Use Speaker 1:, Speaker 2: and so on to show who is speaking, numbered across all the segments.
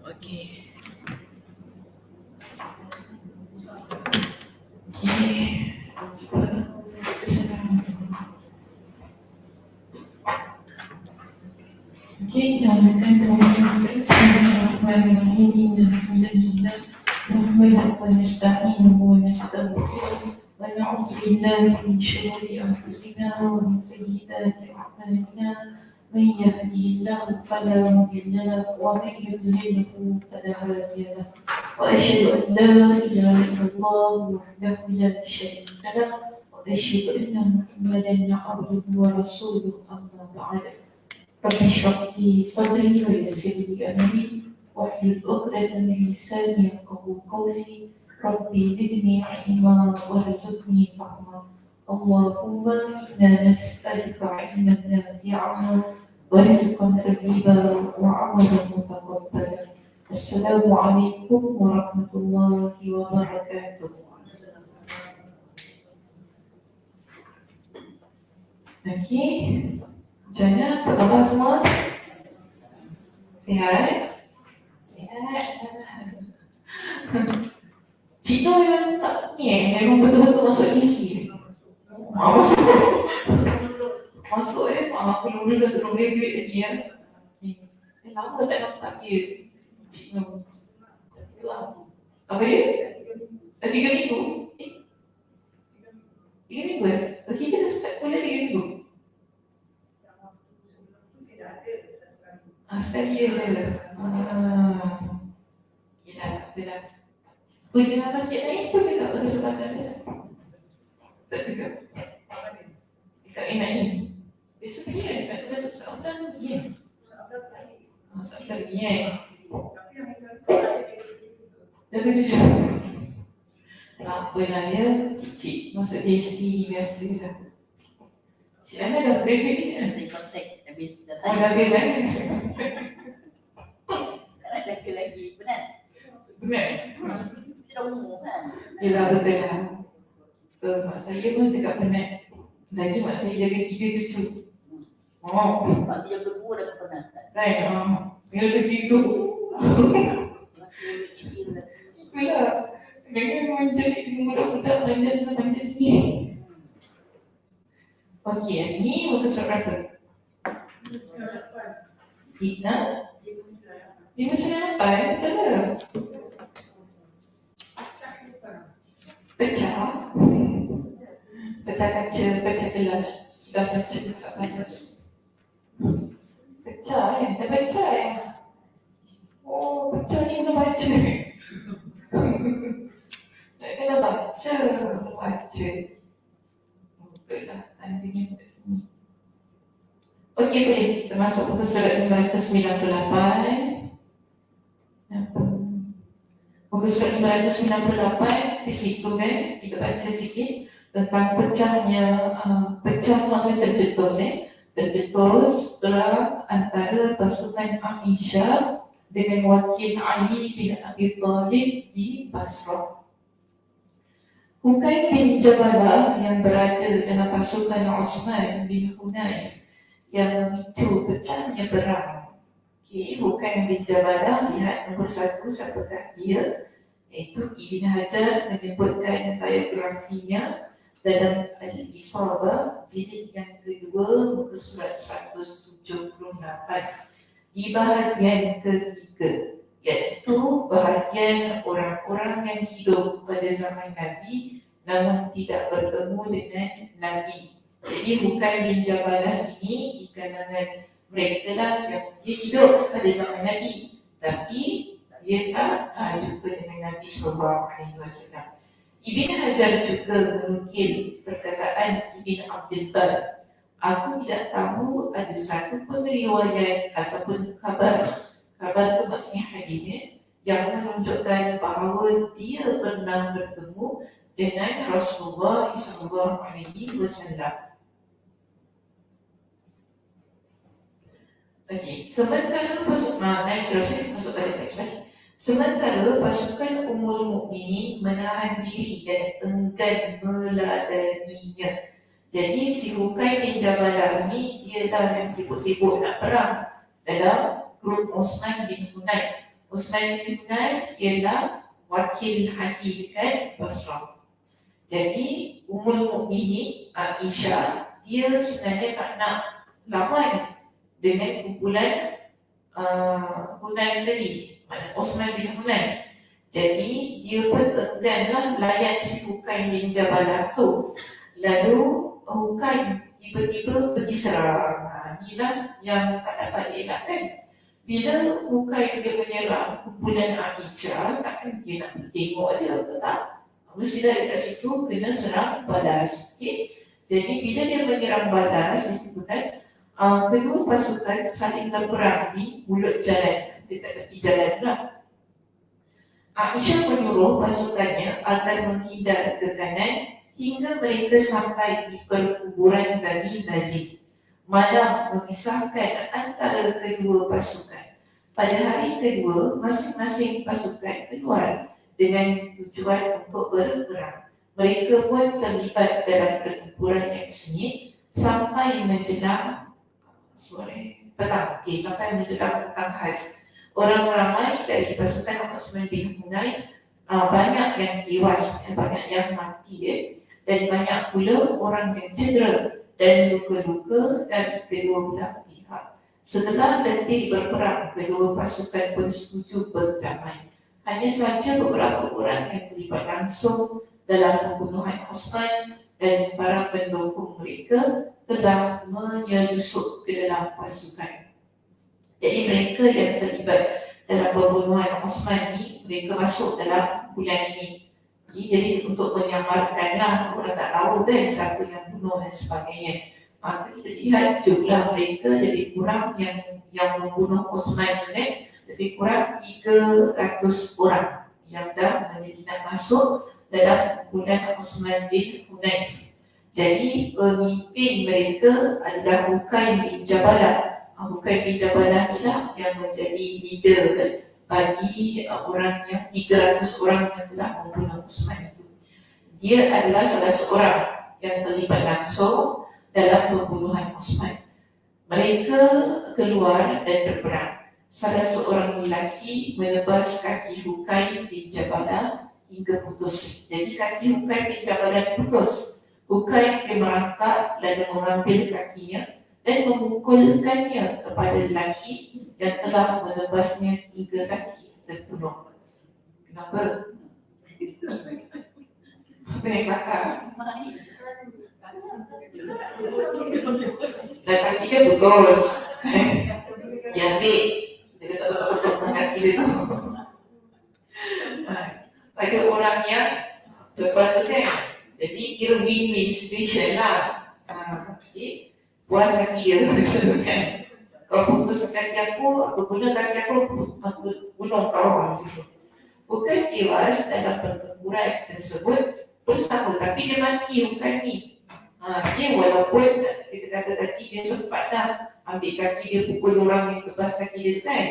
Speaker 1: Okey. Okey. Okey, kita mulakan pengajian kita. Bismillahirrahmanirrahim. Alhamdulillah. Nahmaduhu wa nasta'inuhu wa nastaghfiruh. Wa na'udzu billahi min shururi anfusina wa min sayyiati a'malina. من يهده الله فلا مضل له ومن يضلله فلا هادي له واشهد ان لا اله الا الله وحده لا شريك له واشهد ان محمدا عبده ورسوله اما بعد رب اشرح لي صدري ويسر لي امري واحلل عقدة من لساني يفقهوا قولي ربي زدني علما وارزقني فهما اللهم انا نسالك علما نافعا ورزقا طيبا وعملا متقبلا. السلام عليكم ورحمة الله وبركاته. Okey, macam mana? Apa khabar semua? Sihat? Sihat. Cik tu memang tak ni memang betul-betul masuk isi. Masuk belum lulus, belum graduate lagi ya. Lama tak nampak dia. Cik tu. Apa dia? 3 minggu? 3 minggu ya? Okey, kita dah start kuliah 3 minggu. Sekali je ada. Okey dah, tak apa dah. Boleh nak cik lain pun dia tak ada kesempatan dia. Tak juga. Dekat NIE. Biasa pergi kan? Dekat tu biasa Sabtan pergi kan? Sabtan pergi kan? Dah kerja. Tak apalah ya, cik masuk JC biasa dah. Cik Ana dah graduate ni kan?
Speaker 2: Saya kontak habis dah
Speaker 1: Oh, dah habis kan?
Speaker 2: Tak nak jaga lagi, benar?
Speaker 1: Benar?
Speaker 2: Dia dah umur kan?
Speaker 1: Yelah, betul lah. Betul, mak saya pun cakap penat. Lagi mak saya jaga 3 cucu. Oh.
Speaker 2: Mak dia jaga 2 dah penat.
Speaker 1: Kan? Dia jaga 3. Itulah. Mereka menjadi budak-budak manjat sini. Okey, hari ni muka surat berapa? 598, betul ke? Pecah. Pecah kaca, pecah gelas. Sudah baca dekat balas. Pecah kan? Dah pecah ya? Oh, pecah ni kena baca. Tak kena baca. Betul lah, tandingnya kat sini. Okey, boleh. Kita masuk muka surat 598. Muka surat 598, di situ kan, kita baca sikit tentang pecahnya, pecah maksudnya tercetus perang antara pasukan Aisyah dengan wakil Ali bin Abi Thalib di Basrah. Hukaim bin Jabalah yang berada dalam pasukan Osman bin Hunayf yang memicu pecahnya perang. Okay, Hukaim bin Jabalah, lihat nombor 1, siapakah dia? Iaitu Ibn Hajar menyebutkan biografinya dalam Al-Isabah jilid yang kedua muka surat 178 di bahagian ketiga, iaitu bahagian orang-orang yang hidup pada zaman Nabi namun tidak bertemu dengan Nabi. Jadi Hukaim bin Jabalah ini di kalangan mereka lah yang dia hidup pada zaman Nabi tapi dia tak jumpa dengan Nabi SAW. Ibn Hajar juga menukil perkataan Ibn Abdul Bar Aku tidak tahu ada satu pun riwayat ataupun kabar tu maksudnya hadisnya yang menunjukkan bahawa dia pernah bertemu dengan Rasulullah SAW. Okey, sementara pasukan Ummul Mukminin menahan diri dan enggan meladaninya. Jadi si Hukai bin Jabalah ni dia dah yang sibuk-sibuk nak perang dalam grup Osman bin Hunain. Osman bin Hunain ialah wakil haji dekat Basrah. Jadi Ummul Mukminin Aisyah dia sebenarnya tak nak lawan dengan kumpulan Hunain tadi, maknanya Osman bin Hunain. Jadi dia pun engganlah layan si Hukai bin Jabalah tu. Lalu Hukai tiba-tiba pergi serang. Inilah yang tak dapat dielakkan. Bila Hukai dia menyerang kumpulan Aisyah, takkan dia nak tengok je, betul tak? Mesti dah dekat situ kena serang balas. Okay? Jadi bila dia menyerang balas, disebutkan kedua pasukan saling berperang di mulut jalan, dekat tepi jalan lah. Aisyah menyuruh pasukannya agar menghindar ke kanan hingga mereka sampai di perkuburan Bani Nazir. Malam memisahkan antara kedua pasukan. Pada hari kedua, masing-masing pasukan keluar dengan tujuan untuk berperang. Mereka pun terlibat dalam pertempuran yang sengit sampai menjelang petang. Sampai menjelang petang hari. Orang ramai dari pasukan Osman bin Hunain banyak yang tewas, banyak yang mati dan banyak pula orang yang cedera dan luka-luka dari kedua belah pihak. Setelah letih berperang, kedua pasukan pun setuju berdamai. Hanya saja beberapa orang yang terlibat langsung dalam pembunuhan Osman dan para pendukung mereka telah menyelusup ke dalam pasukan. Jadi mereka yang terlibat dalam pembunuhan Osman ni, mereka masuk dalam bulan ini. Jadi untuk menyamarkanlah, orang tak tahu kan siapa yang bunuh dan sebagainya. Maka kita lihat jumlah mereka lebih kurang yang membunuh Osman ni, lebih kurang 300 orang yang dah nak masuk dalam bulan Osman bin Hunain. Jadi pemimpin mereka adalah Hukai bin Jabalah. Hukai bin Jabalah inilah yang menjadi leader bagi orang yang 300 orang yang telah membunuh Osman itu. Dia adalah salah seorang yang terlibat langsung dalam pembunuhan Osman. Mereka keluar dan berperang. Salah seorang lelaki menebas kaki Hukai bin Jabalah hingga putus. Jadi kaki Hukai bin Jabalah putus. Hukai merangkak lalu mengambil kakinya dan memukulkannya kepada lelaki yang telah menebasnya hingga kaki terbunuh. Kenapa? Apa yang kelakar? Dan kaki dia putus. Yang ambil, dia tak betul kaki dia tu. Ada orang yang terpaksa kan. Jadi kira win-win situation lah. Okay. Puas hati dia kan. Kalau putus kaki aku guna kaki aku bunuh kau macam tu. Bukan tewas dalam pertempuran tersebut bersama, tapi dia mati bukan ni. Dia walaupun kita kata tadi dia sempat dah ambil kaki dia, pukul orang yang tebas kaki dia kan.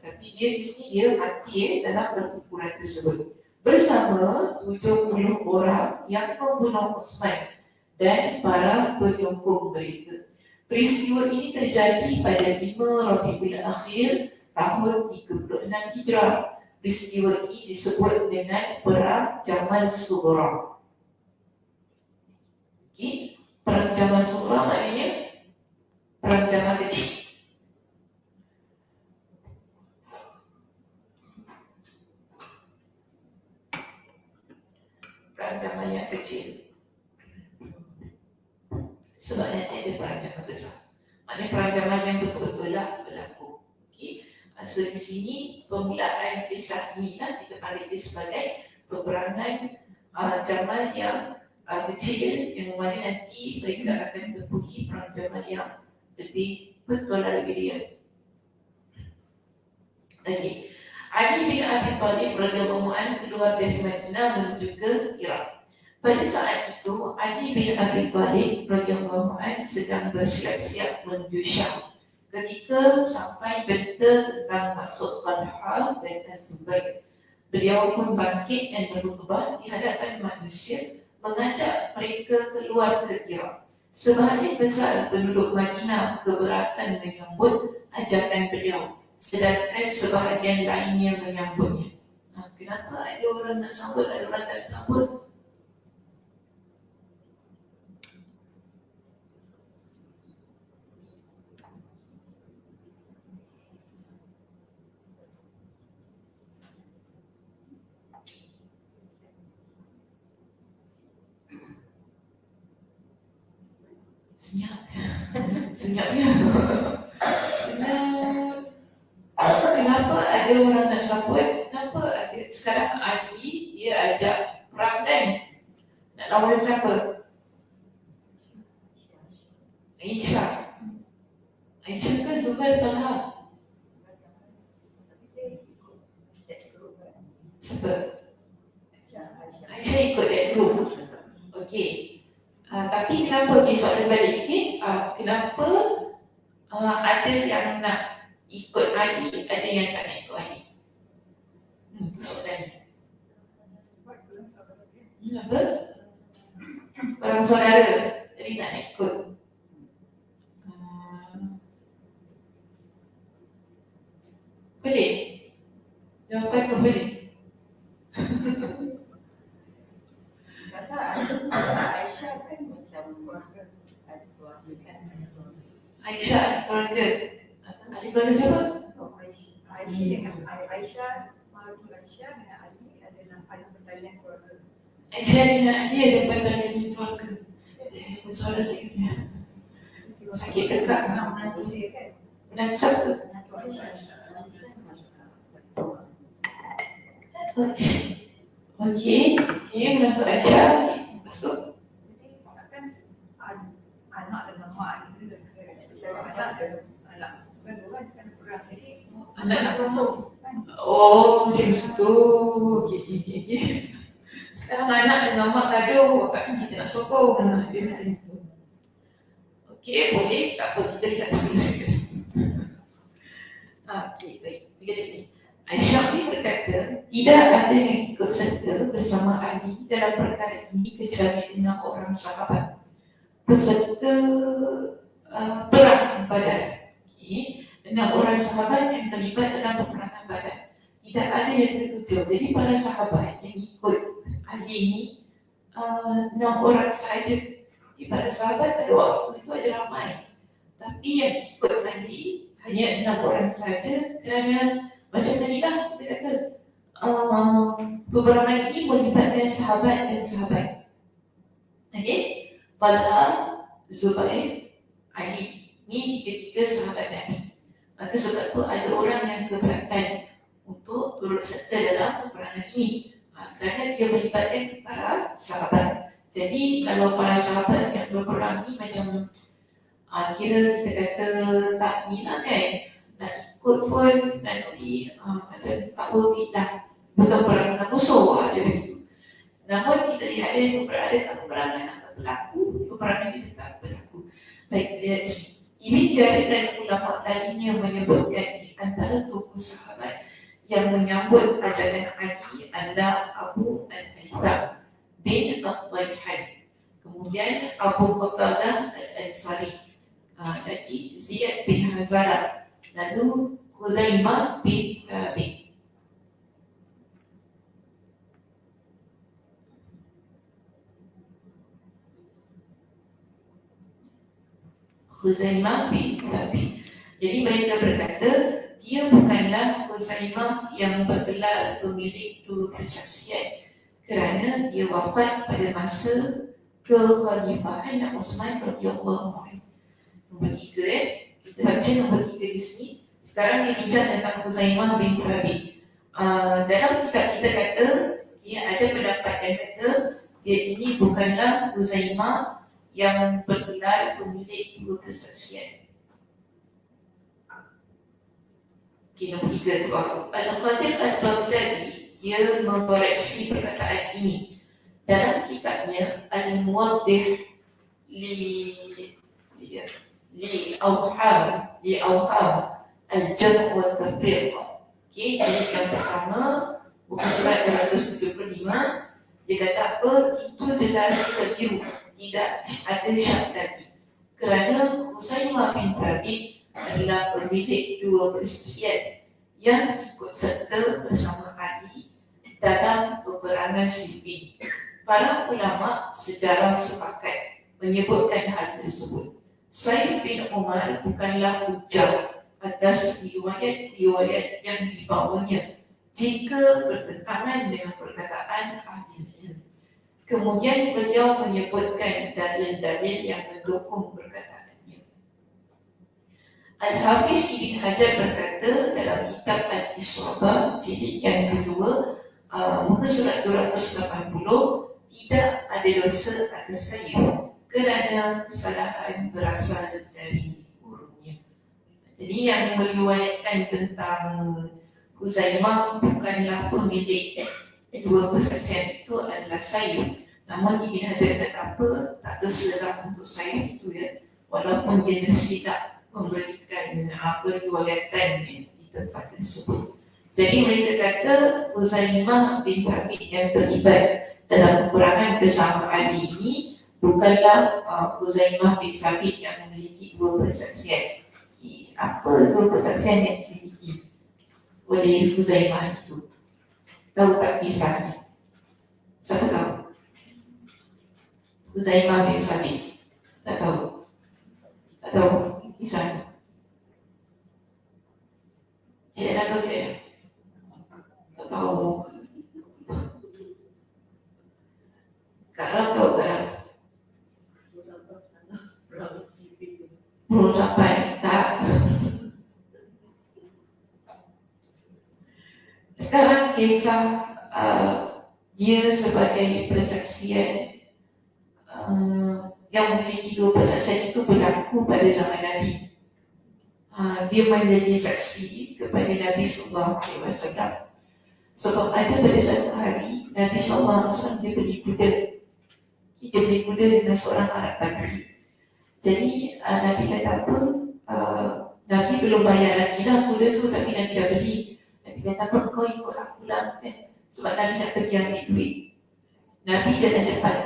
Speaker 1: Tapi dia di sini dia mati dalam pertempuran tersebut bersama 70 orang yang membunuh Osman dan para penyokong mereka. Peristiwa ini terjadi pada 5 Rabiul Akhir tahun 36 Hijrah. Peristiwa ini disebut dengan Perang Jamal Sughra. Okay. Perang Jamal Sughra maknanya Perang Jamal kecil. Perang Jamal yang kecil. Sebab nanti ada perang Jamal besar. Maknanya perang Jamal yang betul-betul lah berlaku. Okay. So di sini permulaan kisah ini lah kita panggil sebagai peperangan Jamal yang kecil yang mana nanti mereka akan tempuhi perancangan yang lebih bertolak lebih dia. Okey. Ali bin Abi Thalib radhiyallahu anhu keluar dari Madinah menuju ke Iraq. Pada saat itu Ali bin Abi Thalib radhiyallahu anhu sedang bersiap-siap menuju Syam. Ketika sampai berita tentang masuk Talha dan Az-Zubair, beliau pun bangkit dan berkhutbah di hadapan manusia mengajak mereka keluar ke Iraq. Sebahagian besar penduduk Madinah keberatan menyambut ajakan beliau, sedangkan sebahagian lainnya menyambutnya. Kenapa ada orang nak sambut, ada orang tak nak sambut? Senyap. Senyapnya. Senyap. Kenapa ada orang nak sambut? Kenapa ada? Sekarang Ali dia ajak perang kan? Nak lawan siapa? Aisyah. Aisyah ke Zubair Talha? Siapa? Aisyah ikut that group. Okey. Tapi kenapa soalan balik? Okay? Kenapa ada yang nak ikut Ali, ada yang tak nak ikut Ali? Itu soalannya. Apa? Orang saudara, tapi tak nak ikut. Boleh? Jawapan tu boleh?
Speaker 2: Aisyah kan macam keluarga kan.
Speaker 1: Aisyah keluarga. Ali keluarga siapa?
Speaker 3: Aisyah dengan Aisyah dengan Ali adalah paling pertalian keluarga.
Speaker 1: Aisyah dengan Ali ada pertalian keluarga. Suara saya sakit kakak.
Speaker 3: Menantu dia kan.
Speaker 1: Menantu siapa?
Speaker 3: Menantu Aisyah.
Speaker 1: Okey, menantu Aisyah. Lepas tu?
Speaker 3: Jadi kan anak dengan mak dia anak kan orang sekarang perang jadi
Speaker 1: Anak nak kamu.
Speaker 3: kan.
Speaker 1: Oh, macam itu. Okey. Sekarang anak dengan mak gaduh, kan kita nak sokong. Dia macam itu. Okey, boleh. Tak apa, kita lihat solusi. Okey, baik. Begini. Aisyah ni berkata, tidak ada yang ikut serta bersama Ali dalam perkara ini kecuali 6 orang sahabat peserta perang Badar. Okay. 6 orang sahabat yang terlibat dalam peperangan Badar. Tidak ada yang tertujuh. Jadi para sahabat yang ikut Ali ini 6 orang sahaja. Jadi para sahabat pada waktu itu ada ramai. Tapi yang ikut Ali hanya 6 orang sahaja kerana macam tadi lah kita kata peperangan ini melibatkan sahabat dan sahabat. Okey, Talha, Zubair, Ali. Ni tiga-tiga sahabat Nabi. Maka sebab tu ada orang yang keberatan untuk turut serta dalam peperangan ini. Kerana dia melibatkan para sahabat. Jadi kalau para sahabat yang berperang ni macam kira kita kata tak ni lah kan, nak ikut pun nanti macam tak worth it lah. Bukan perang dengan musuh ada begitu. Namun kita lihat adakah peperangan akan berlaku, peperangan ini tak berlaku. Baik, lihat sini. Ibn Jarir dan ulama lainnya menyebutkan di antara tokoh sahabat yang menyambut ajakan Ali adalah Abu Al-Haytham bin At-Tayhan, kemudian Abu Qatadah Al-Ansari, lagi Ziyad bin Hazara, lalu Khulaimah bin Thabit. Khuzaimah bin Thabit. Jadi mereka berkata dia bukanlah Khuzaimah yang bergelar pemilik 2 persaksian kerana dia wafat pada masa kekhalifahan Uthman radhiyallahu anhu. Nombor 3 kita baca nombor 3 di sini. Sekarang dia bincang tentang Khuzaimah bin Thabit. Dalam kitab kita kata dia ada pendapat yang kata dia ini bukanlah Huzaimah yang bergelar pemilik dua persaksian. Nombor 3 tu aku. Al-Khadir Al-Baghdadi dia mengoreksi perkataan ini dalam kitabnya Al-Muwaddih li awham al-jam' wa tafriq. Okey, jadi yang pertama buku surat 275 dia kata apa? Itu jelas keliru, tidak ada syak lagi. Kerana Huzaimah bin Thabit adalah pemilik dua persaksian yang ikut serta bersama Ali dalam peperangan Siffin. Para ulama sejarah sepakat menyebutkan hal tersebut. Said bin Umar bukanlah hujjah atas riwayat-riwayat yang dibawanya jika bertentangan dengan perkataan ahli ilmu. Kemudian beliau menyebutkan dalil-dalil yang mendukung perkataannya. Al-Hafiz Ibn Hajar berkata dalam kitab Al-Isabah jilid yang kedua, muka surat 280, tidak ada dosa atas saya kerana kesalahan berasal dari gurunya. Jadi yang meriwayatkan tentang Huzaimah bukanlah pemilik dua persaksian itu adalah saya. Namun Ibn Hajar kata apa? Tak dosa untuk saya itu ya. Walaupun dia tidak memberikan riwayatan di tempat tersebut. Jadi mereka kata Huzaimah bin Thabit yang terlibat dalam peperangan bersama Ali ini bukanlah Huzaimah bin Thabit yang memiliki dua persaksian. Apa dua persaksian yang dimiliki oleh Huzaimah itu? Tahu tak kisahnya? Siapa tahu? Huzaimah bin Thabit. Tak tahu? Tak tahu kisahnya? Cik nak tahu cik? Tak tahu. Kak Ram tahu Kak Ram? Belum sampai, tak? Sekarang kisah dia sebagai persaksian yang memiliki dua persaksian itu berlaku pada zaman Nabi. Dia menjadi saksi kepada Nabi SAW. Sebab ada pada satu hari Nabi SAW dia beli kuda. Dia beli kuda dengan seorang Arab Badui. Jadi Nabi kata apa? Nabi belum bayar lagi lah kuda tu, tapi Nabi dah beli. Nabi kata apa? Kau ikut aku lah kan? Sebab Nabi nak pergi ambil duit. Nabi jalan cepat.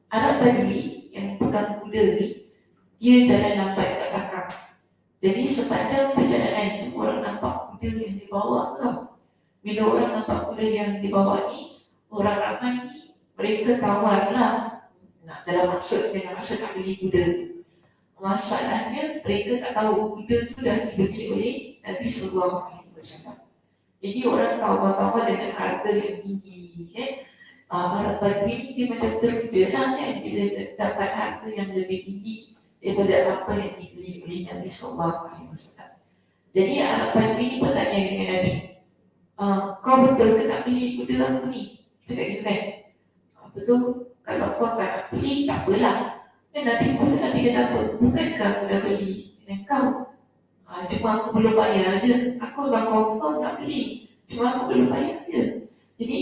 Speaker 1: Arab Badui yang pegang kuda ni, dia jalan lambat kat belakang. Jadi sepanjang perjalanan itu orang nampak kuda yang dibawa tau. Bila orang nampak kuda yang dibawa ni, orang ramai ni mereka tawar lah. Nak dalam maksud nak beli kuda. Masalahnya mereka tak tahu kuda tu dah dibeli oleh Nabi SAW. Jadi orang tawar-tawar dengan harga yang tinggi kan. Arab Badui ni dia macam terkeja lah kan bila dapat harga yang lebih tinggi daripada apa yang dibeli oleh Nabi SAW. Jadi Arab Badui ni bertanya dengan Nabi, kau betul ke nak beli kuda aku ni? Cakap gitu kan. Betul, kalau kau tak nak beli tak apalah. Dan Nabi kata apa? Bukankah aku dah beli dengan kau? Cuma aku belum bayar je. Aku dah confirm nak beli, cuma aku belum bayar je. Jadi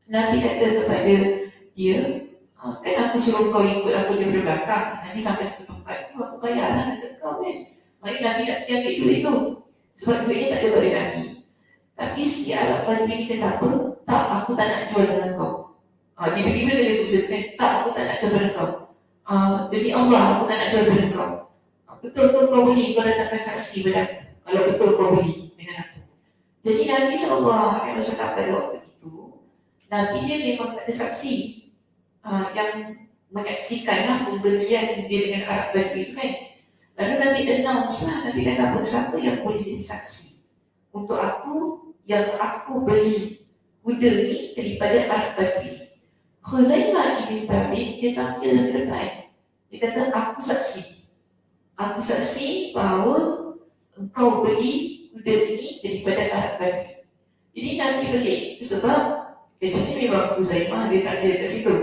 Speaker 1: Nabi kata kepada dia, kan aku suruh kau ikut aku daripada belakang. Nanti sampai satu tempat tu aku bayarlah dekat kau kan. Mari Nabi nak ambil duit tu. Sebab duit ni tak ada pada Nabi. Tapi si Arab Badui ni kata apa? Tak, aku tak nak jual dengan kau. Tiba-tiba dia kata, tak, aku tak nak jual dengan kau. Demi Allah, aku tak nak jual dengan kau. Betul ke kau beli? Kau datangkan saksi pada aku. Kalau betul kau beli dengan aku. Jadi Nabi SAW pada waktu itu, Nabi dia memang tak ada saksi yang menyaksikanlah pembelian dia dengan Arab Badui kan. Lalu Nabi announce lah, Nabi kata apa? Siapa yang boleh jadi saksi untuk aku yang aku beli kuda ni daripada Arab Badui? Huzaimah bin Thabit dia tampil di depan. Dia kata aku saksi bahawa engkau beli kuda ini daripada Arab Badui. Jadi Nabi beli sebab Jadi memang Uzaimah dia tak ada kat situ.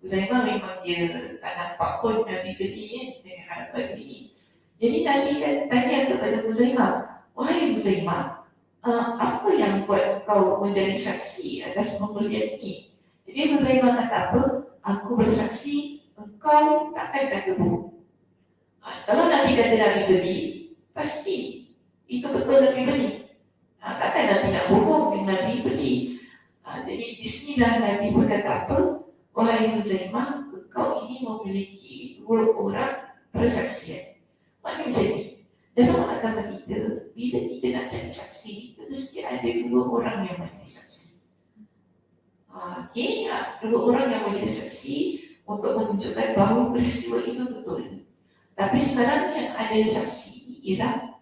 Speaker 1: Uzaimah memang dia tak nampak pun Nabi beli kan dengan harapan beli. Jadi Nabi kan tanya kepada Uzaimah, wahai Uzaimah, apa yang buat kau menjadi saksi atas pembelian ini? Jadi Uzaimah kata apa? Aku bersaksi engkau takkan terkebun. Kalau Nabi kata Nabi beli, pasti itu betul Nabi beli. Takkan Nabi nak bohong dengan Nabi beli. Jadi bismillah Nabi berkata apa? Wahai Huzaimah, engkau ini memiliki 2 orang persaksian. Maknanya jadi dalam agama kita, bila kita nak cari saksi, kita mesti ada 2 orang yang menjadi saksi. Okey, 2 orang yang menjadi saksi untuk menunjukkan bahawa peristiwa itu betul. Tapi sekarang yang ada saksi ialah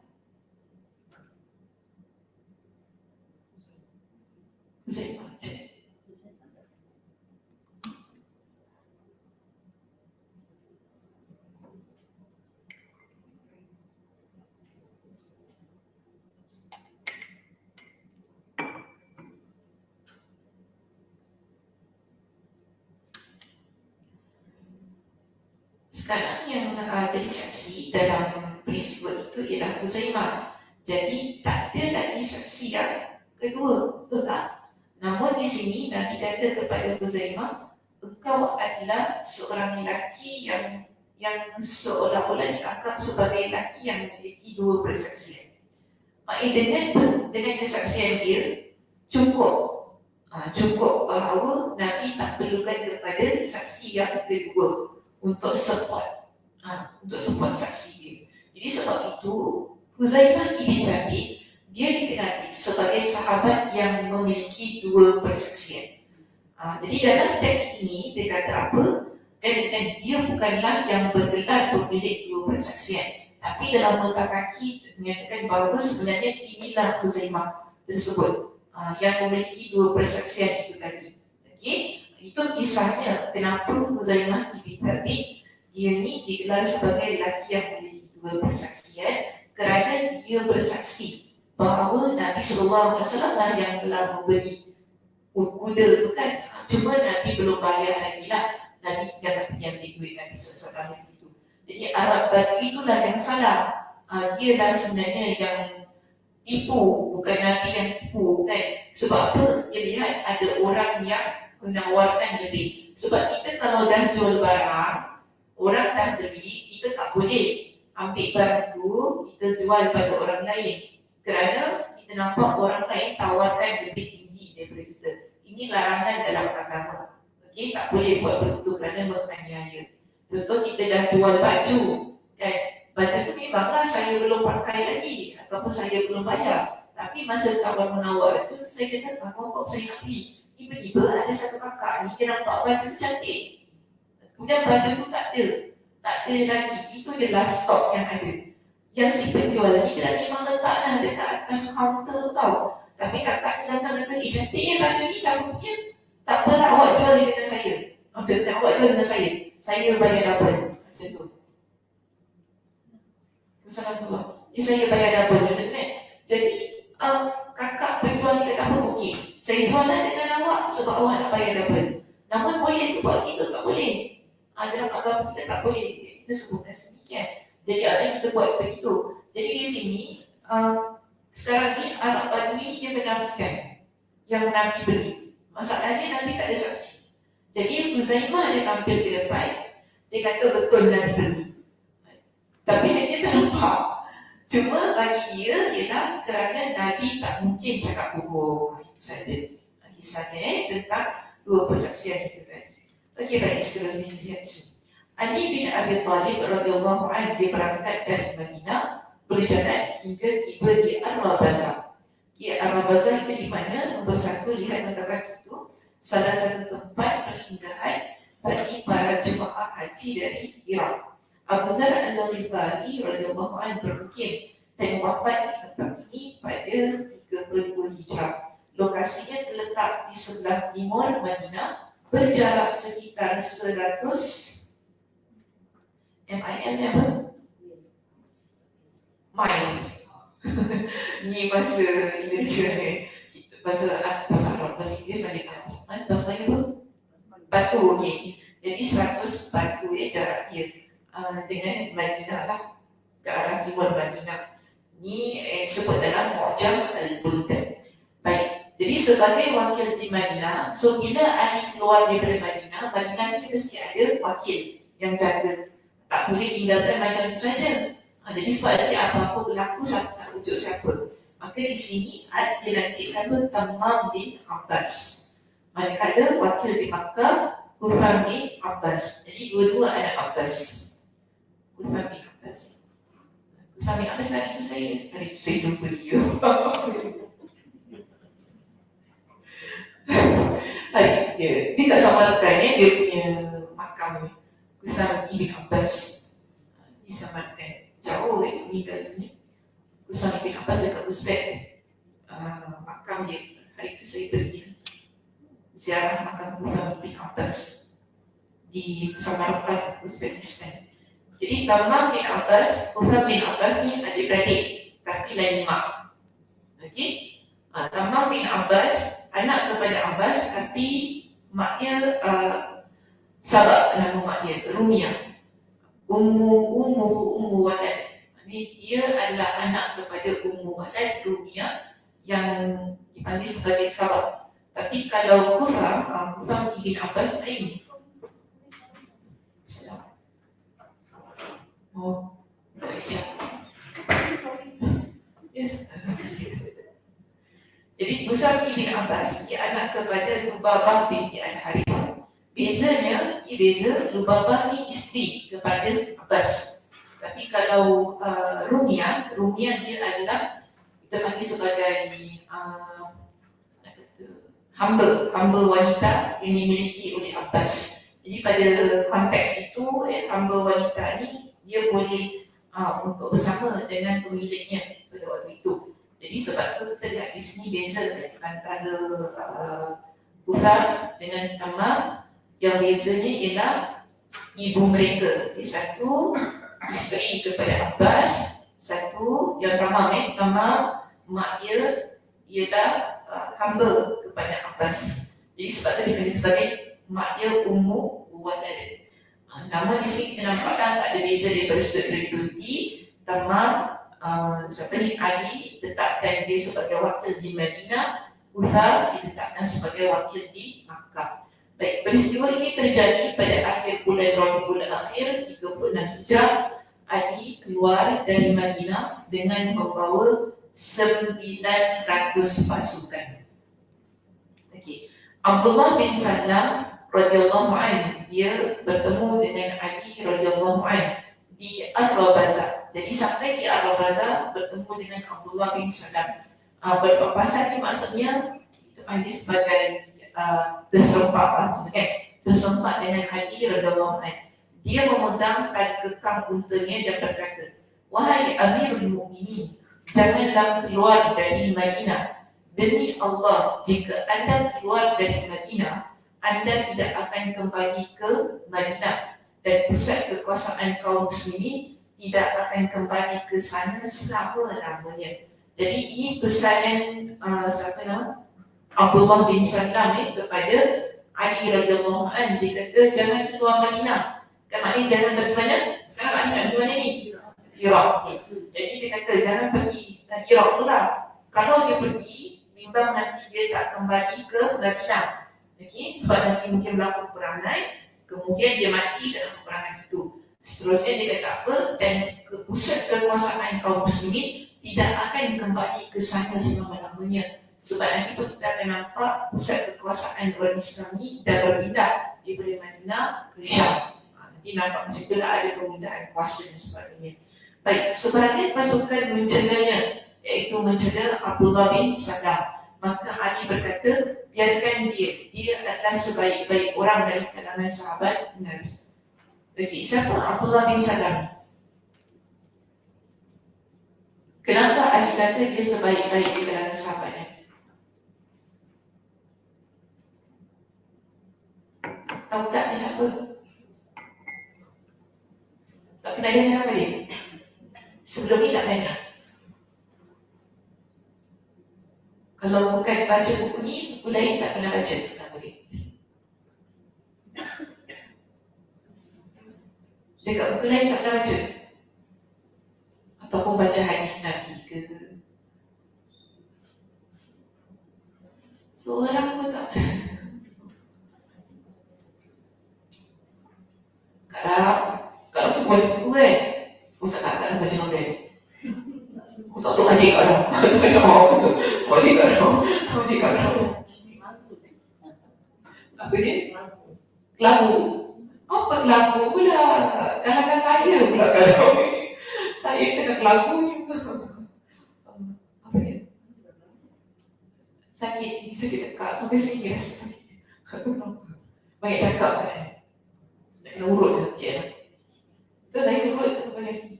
Speaker 1: Huzaimah. Sekarang yang jadi saksi dalam peristiwa itu ialah Huzaimah. Jadi tak ada lagi saksi yang kedua, betul tak? Namun di sini Nabi kata kepada Huzaimah, engkau adalah seorang lelaki yang seolah-olah dianggap sebagai lelaki yang memiliki 2 persaksian. Maknanya dengan kesaksian dia cukup bahawa Nabi tak perlukan kepada saksi yang kedua untuk support saksi dia. Jadi sebab itu Huzaimah bin Thabit dia dikenali sebagai sahabat yang memiliki 2 persaksian. Jadi dalam teks ini dia kata apa? Kan dia bukanlah yang bergelar pemilik 2 persaksian. Tapi dalam nota kaki menyatakan bahawa sebenarnya inilah Huzaimah tersebut yang memiliki 2 persaksian itu tadi. Okey? Itu kisahnya kenapa Huzaimah bin Thabit dia ni digelar sebagai lelaki yang memiliki 2 persaksian kerana dia bersaksi bahawa Nabi SAW lah yang telah membeli kuda tu kan. Cuma Nabi belum bayar lagi lah. Nabi tinggal nak pergi ambil duit Nabi SAW gitu. Jadi Arab Badui itulah yang salah. Dia lah sebenarnya yang tipu, bukan Nabi yang tipu kan. Sebab apa? Dia lihat ada orang yang menawarkan lebih. Sebab kita kalau dah jual barang, orang dah beli, kita tak boleh ambil barang tu, kita jual pada orang lain. Kerana kita nampak orang lain tawarkan lebih tinggi daripada kita. Ini larangan dalam agama. Okey, tak boleh buat begitu kerana menganiaya. Contoh kita dah jual baju, kan? Baju tu memanglah saya belum pakai lagi ataupun saya belum bayar. Tapi masa kawan menawar itu saya kata, confirm saya nak beli. Tiba-tiba ada satu kakak ni, dia nampak baju tu cantik. Kemudian baju tu tak ada lagi. Itu adalah stok yang ada. Yang si penjual ni dia memang letaklah dekat atas kaunter tu tau. Tapi kakak ni datang kata, cantik ya baju ni, siapa punya? Tak apalah, awak jual dia dengan saya. Macam awak jual dengan saya bayar double. Macam tu. Assalamualaikum. Saya bayar double, kan? Jadi kakak penjual ni kata apa? Okey, saya jual lah dengan awak sebab awak nak bayar double. Namun boleh ke buat kita? Tak boleh. Dalam agama kita tak boleh. Kita sebutkan sedikit. Jadi ada kita buat begitu. Jadi di sini sekarang ni Arab Badui ni dia menafikan yang Nabi beli. Masalahnya Nabi tak ada saksi. Jadi Huzaimah dia tampil di depan, dia kata betul Nabi beli. Tapi saya tak nampak. Cuma bagi dia ialah kerana Nabi tak mungkin cakap bohong. Itu saja kisahnya tentang 2 persaksian itu tadi. Okey, baik, seterusnya lihat sini. Ali bin Abi Thalib radhiyallahu anhu dia berangkat dari Madinah berjalan hingga tiba di Ar-Rabazah. Di Ar-Rabazah itu di mana? Nombor 1 lihat nota kaki itu salah satu tempat persinggahan bagi para jemaah haji dari Iraq. Abu Zar al-Ghifari radhiyallahu anhu bermukim dan wafat di tempat ini pada 32 Hijrah. Lokasinya terletak di sebelah timur Madinah, berjarak sekitar 100 mil apa? Miles. Ni bahasa Indonesia ni. Bahasa Arab, bahasa Inggeris banyak miles. Bahasa Melayu apa? Batu, okey. Jadi 100 batu jarak dia dengan Madinah lah, ke arah timur Madinah. Ni sebut dalam Mu'jam Al-Buldan. Baik, jadi sebagai wakil di Madinah, so bila Ali keluar daripada Madinah ni mesti ada wakil yang jaga. Tak boleh tinggalkan macam tu saja. Jadi sebab nanti apa-apa berlaku, siapa tak rujuk siapa. Maka di sini Ali dilantik siapa? Tammam bin Abbas. Manakala wakil di Makkah Kufam bin Abbas. Jadi dua-dua anak Abbas. Kufam bin Abbas. Kufam bin Abbas hari itu saya jumpa dia. Dia tak samarkan dia punya makam ni. Kufam bin Abbas. Disamarkan. Jauh meninggal dunia. Kufam bin Abbas dekat Uzbek. Makam dia. Hari itu saya pergi ziarah makam Kufam bin Abbas di Samarkand, Uzbekistan. Jadi Tammam bin Abbas, Kufam bin Abbas ni adik-beradik tapi lain mak. Okey? Tammam bin Abbas anak kepada Abbas tapi mak dia Sabak nama mak dia, Rumiyah. Ummu Walad. Ini dia adalah anak kepada Ummu Walad, Rumiyah yang dipanggil sebagai Sabak. Tapi kalau Kufam bin Abbas lain. Oh, yes. Jadi Kufam bin Abbas dia anak kepada Lubabah binti Al-Harith. Bezanya, Lubabah ni isteri kepada Abbas. Tapi kalau Rumiyah dia adalah kita panggil sebagai hamba wanita yang dimiliki oleh Abbas. Jadi pada konteks itu hamba wanita ni dia boleh untuk bersama dengan pemiliknya pada waktu itu. Jadi sebab itu kita lihat di sini beza antara Kufam dengan Tammam. Yang bezanya ialah ibu mereka. Jadi satu isteri kepada Abbas, satu yang Tammam mak dia ialah hamba kepada Abbas. Jadi sebab itu dipanggil sebagai mak dia Ummu Walad. Nama di sini kita nampakkan ada beza daripada sudut credibility. Tammam siapa ni Ali letakkan dia sebagai wakil di Madinah, Kufam diletakkan sebagai wakil di Makkah. Baik, peristiwa ini terjadi pada akhir bulan Rabiul Akhir 36 Hijrah. Ali keluar dari Madinah dengan membawa 900 pasukan. Okey. Abdullah bin Salam radhiyallahu anhu dia bertemu dengan Ali radhiyallahu anhu di Ar-Rabazah. Jadi sampai di Ar-Rabazah bertemu dengan Abdullah bin Salam. Berpapasan ni maksudnya kita panggil sebagai terserempak dengan Ali radhiyallahu anhu. Dia memegang tali kekang untanya dan berkata, "Wahai Amirul Mukminin, janganlah keluar dari Madinah. Demi Allah, jika anda keluar dari Madinah, anda tidak akan kembali ke Madinah dan pusat kekuasaan kaum muslimin tidak akan kembali ke sana selama-lamanya." Jadi ini pesanan siapa nama? Abdullah bin Salam kepada Ali radhiyallahu anhu. Dia kata jangan keluar Madinah. Kan maknanya jangan pergi mana? Sekarang Ali nak pergi mana ni? Iraq. Okay. Jadi dia kata jangan pergi Iraq pula. Kalau dia pergi, bimbang nanti dia tak kembali ke Madinah. Okey, sebab nanti mungkin berlaku peperangan, kemudian dia mati dalam peperangan itu. Seterusnya dia kata apa? Dan pusat kekuasaan kaum muslimin tidak akan kembali ke sana selama-lamanya. Sebab nanti pun kita akan nampak pusat kekuasaan orang Islam ni dah berpindah daripada Madinah ke Syam. Nanti nampak macam itulah ada pemindahan kuasa dan sebagainya. Baik, sebagai pasukan mencegahnya, iaitu mencegah Abdullah bin Salam, maka Ali berkata, biarkan dia adalah sebaik-baik orang dari kalangan sahabat Nabi. Okey, siapa Abdullah bin Salam? Kenapa Ali kata dia sebaik-baik di kalangan sahabat Nabi? Tahu tak dia siapa? Tak pernah dengar nama dia? Sebelum ni tak pernah. Kalau bukan baca buku ni, buku lain tak pernah baca nama dia. Dekat buku lain tak pernah baca? Ataupun baca hadis Nabi ke? Seorang pun tak pernah. Kalau suka baca buku kan, tak akan baca novel. Tak tahu adik kat orang. Adik kat orang. Adik kat orang. Apa ni? Lagu. Apa lagu pula? Kalahkan saya pula kalau saya tengah lagu juga. Apa ni? Sakit dekat sampai sini rasa sakit. Banyak cakap kan. Nak kena urut lah cik lah. Betul saya urut ke bagian sini?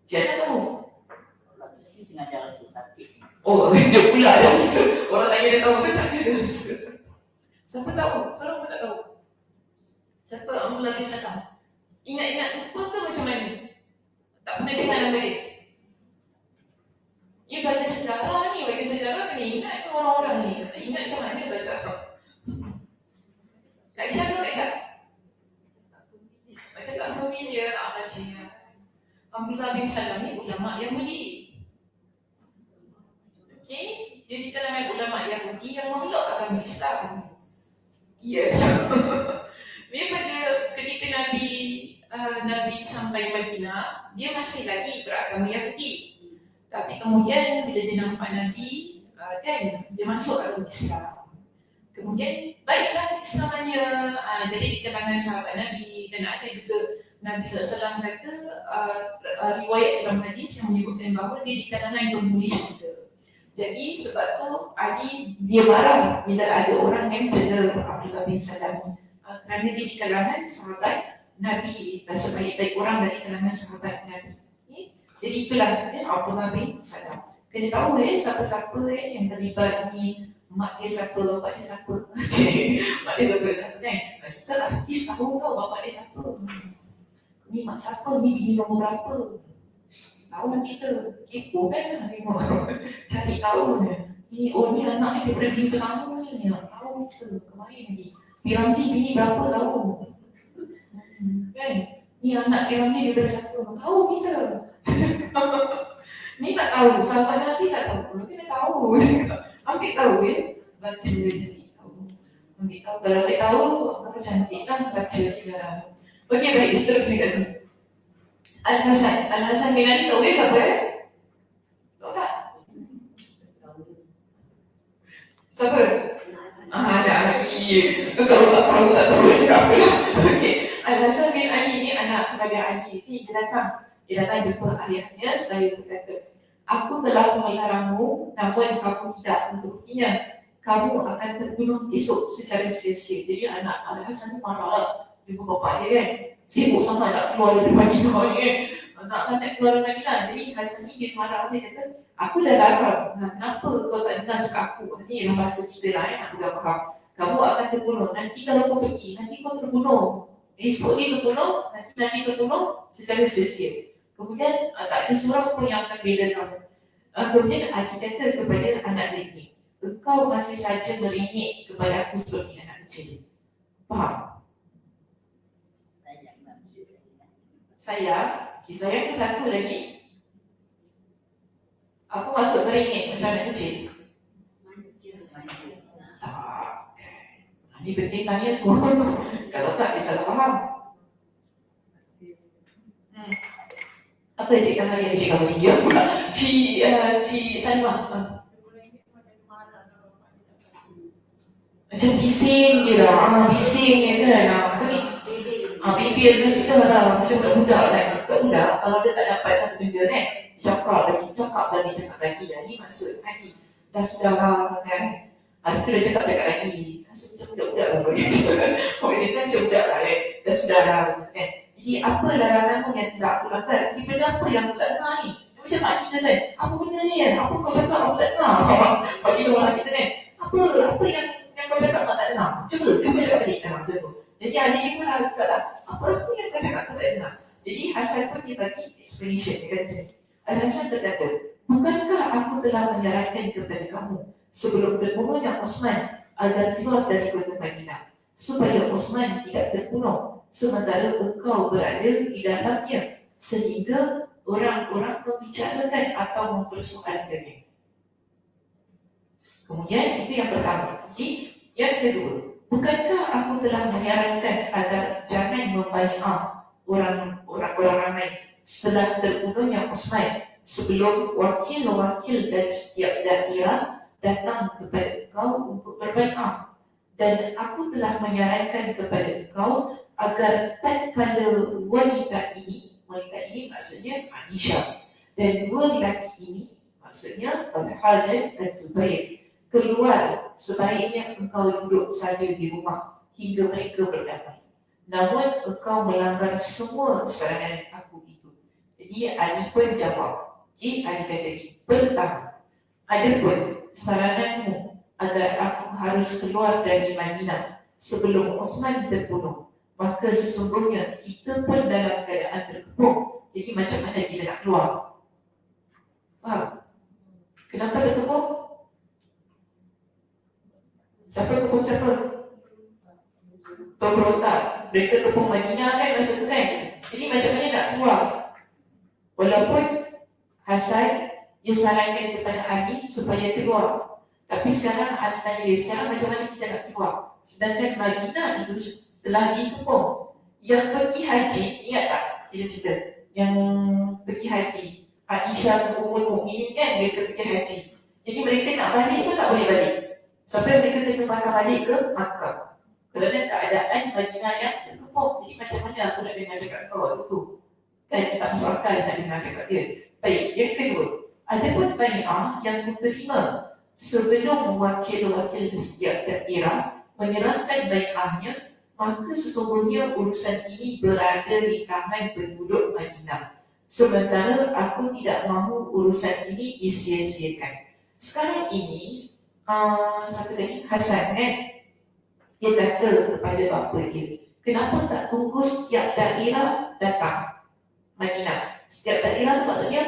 Speaker 1: Cik tak tahu.
Speaker 2: Tengah ada rasa sakit.
Speaker 1: Oh, dia pula ada rasa. Orang tanya dia tahu ke tak ada rasa. Siapa tahu? Seorang pun tak tahu. Siapa Abdullah bin Salam? Ingat-ingat lupa ke macam mana? Tak pernah dengar nama dia. Dia baca sejarah ni, kena ingat ke orang-orang ni? Tak ingat macam mana baca? Kak Isha ke Kak Isha? Macam tak familiar nak baca. Abdullah bin Salam ni ulama Yahudi. Okey, dia di kalangan ulama Yahudi yang memeluk agama Islam. Yes. Dia pada ketika Nabi sampai Madinah, dia masih lagi beragama Yahudi. Tapi kemudian bila dia nampak Nabi, kan dia masuk agama Islam. Kemudian baiklah Islamannya. Jadi di kalangan sahabat Nabi, dan ada juga Nabi SAW kata riwayat dalam hadis yang menyebutkan bahawa dia di kalangan penghuni syurga. Jadi sebab tu Ali dia marah bila ada orang yang cedera Abdullah bin Salam kerana dia di kalangan sahabat Nabi, sebaik-baik orang dari kalangan sahabat Nabi. Okay? Jadi itulah Abdullah bin Salam. Kena tahu siapa-siapa yang terlibat ni, mak dia siapa, bapak dia siapa. Mak dia siapa kan? Kita artis tahu tau bapak dia siapa. Ni mak siapa, ni bini nombor berapa. Tahu kita, kepo kan tengok. Cari tahu ni, ni anak ni daripada bini pertama ni, tahu kita, kemarin lagi. Piramli bini berapa tahu. Kan? Ni anak Piramli daripada siapa, tahu kita. Ni tak tahu, sahabat Nabi tak tahu. Kena tahu. Ambil tahu baca jadi tahu. Ambil tahu, kalau dia tahu, apa cantik lah baca sejarah. Okey, baik, seterusnya kat sini. Al-Hasan bin Ali tahu ke apa? Tahu tak? Siapa? Ada Ali. Tu kalau tak tahu cakap apa lah. Okey. Al-Hasan bin Ali ni anak kepada Ali. Dia datang jumpa ayahnya seraya berkata, aku telah melarangmu, namun kamu tidak menurutinya. Kamu akan terbunuh esok secara sia-sia. Jadi anak Al-Hasan tu marah lah. Jumpa bapak dia kan. Sibuk sangat nak keluar dari Madinah ni kan. Nak sangat keluar dari Madinah. Jadi Hasan ni dia marah, dia kata, aku dah larang. Kenapa kau tak dengar cakap aku? Ni lah bahasa kita lah aku dah faham. Kamu akan terbunuh. Nanti kalau kau pergi, nanti kau terbunuh. Esok dia terbunuh, nanti terbunuh secara sia-sia. Kemudian tak ada seorang pun yang akan bela kamu. Kemudian Ali kata kepada anak dia ni, engkau masih saja merengek kepada aku seperti anak kecil. Faham? Sayang tu satu lagi. Apa maksud merengek macam anak kecil? Tak. Ini penting tanya tu. Kalau tak, dia salah faham. Apa Cik Kamaria? Cik Kamaria pula. Cik Salma. Macam bising je lah. Bising je kan. Apa ni? Bibir dia sudah lah. Macam budak-budak kan. Budak-budak kalau dia tak dapat satu benda kan, cakap lagi. Ni maksud tadi. Dah sudah lah kan. Dia dah cakap lagi. Macam budak-budak lah. Kalau dia kan macam budak lah kan. Dah sudah lah kan. Jadi apa laranganmu yang tidak aku lakukan? Ini benda apa yang aku tak dengar ni? Macam mak kita kan. Apa benda ni kan? Apa kau cakap aku tak dengar? Bagi orang kita kan. Apa yang kau cakap mak tak dengar? Cuba cakap balik. Jadi Ali ni pun lah kata, apa yang kau cakap aku tak dengar? Jadi Hasan pun dia bagi explanation. Dia kata, Al-Hasan berkata, bukankah aku telah menyarankan kepada kamu sebelum terbunuhnya Osman agar keluar dari kota Madinah? supaya Osman tidak terbunuh sementara engkau berada di dalamnya sehingga orang-orang membicarakan atau mempersoalkannya. Kemudian itu yang pertama. Okay? Yang kedua, bukankah aku telah menyarankan agar jangan membaiat orang ramai setelah terbunuhnya Osman sebelum wakil-wakil dari setiap daerah datang kepada engkau untuk berbaiat? Dan aku telah menyarankan kepada engkau agar tatkala wanita ini maksudnya Aisyah, dan dua lelaki ini maksudnya Talha dan Az-Zubair keluar, sebaiknya engkau duduk saja di rumah hingga mereka berdamai. Namun engkau melanggar semua sarangan aku itu. Jadi Ali pun jawab. Ali kata lagi, pertama, adapun sarananmu agar aku harus keluar dari Madinah sebelum Osman terbunuh, maka sesungguhnya kita pun dalam keadaan terkepung. Jadi macam mana kita nak keluar? Faham? Kenapa terkepung? Siapa kepung siapa? Pemberontak. Mereka kepung Madinah kan masa tu kan. Jadi macam mana nak keluar? Walaupun Hasan dia sarankan kepada Ali supaya keluar, tapi sekarang Ali tanya dia, sekarang macam mana kita nak keluar? Sedangkan Madinah itu setelah dikepung. Yang pergi haji, ingat tak kita cerita? Yang pergi haji, Aisyah dan Ummul Mukminin kan, mereka pergi haji. Jadi mereka nak balik pun tak boleh balik. Sampai mereka kena patah balik ke Makkah kerana keadaan Madinah yang terkepung. Jadi macam mana aku nak dengar cakap kau waktu tu? Kan tak masuk akal nak dengar cakap dia. Baik, yang kedua, adapun bai'ah yang kuterima sebelum wakil-wakil di setiap daerah menyerahkan bai'ahnya, maka sesungguhnya urusan ini berada di tangan penduduk Madinah. Sementara aku tidak mahu urusan ini disia-siakan. Sekarang ini satu lagi Hasan kan, dia kata kepada bapa dia, kenapa tak tunggu setiap daerah datang Madinah? Setiap daerah tu maksudnya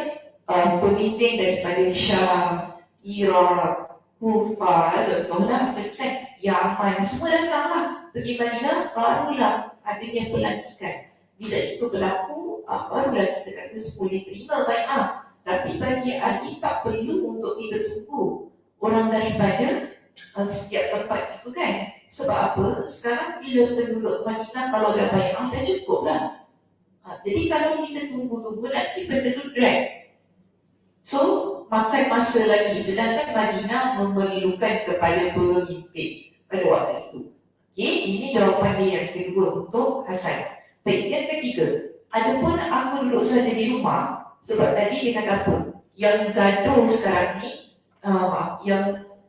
Speaker 1: pemimpin daripada Syam, Iraq, Kufah, contohlah macam kan, Yaman, semua datanglah pergi Madinah, barulah adanya pelantikan. Bila itu berlaku, barulah kita kata boleh terima bai'ah. Tapi bagi Ali tak perlu untuk kita tunggu orang daripada setiap tempat itu kan. Sebab apa? Sekarang bila penduduk Madinah kalau dah bai'ah dah cukup lah. Jadi kalau kita tunggu-tunggu nanti benda tu drag. So makan masa lagi. Sedangkan Madinah memerlukan kepada pemimpin pada waktu itu. Okay, ini jawapan dia yang kedua untuk Hasan. Baik, yang ketiga, adapun aku duduk saja di rumah, sebab tadi dia kata apa? Yang gaduh sekarang ni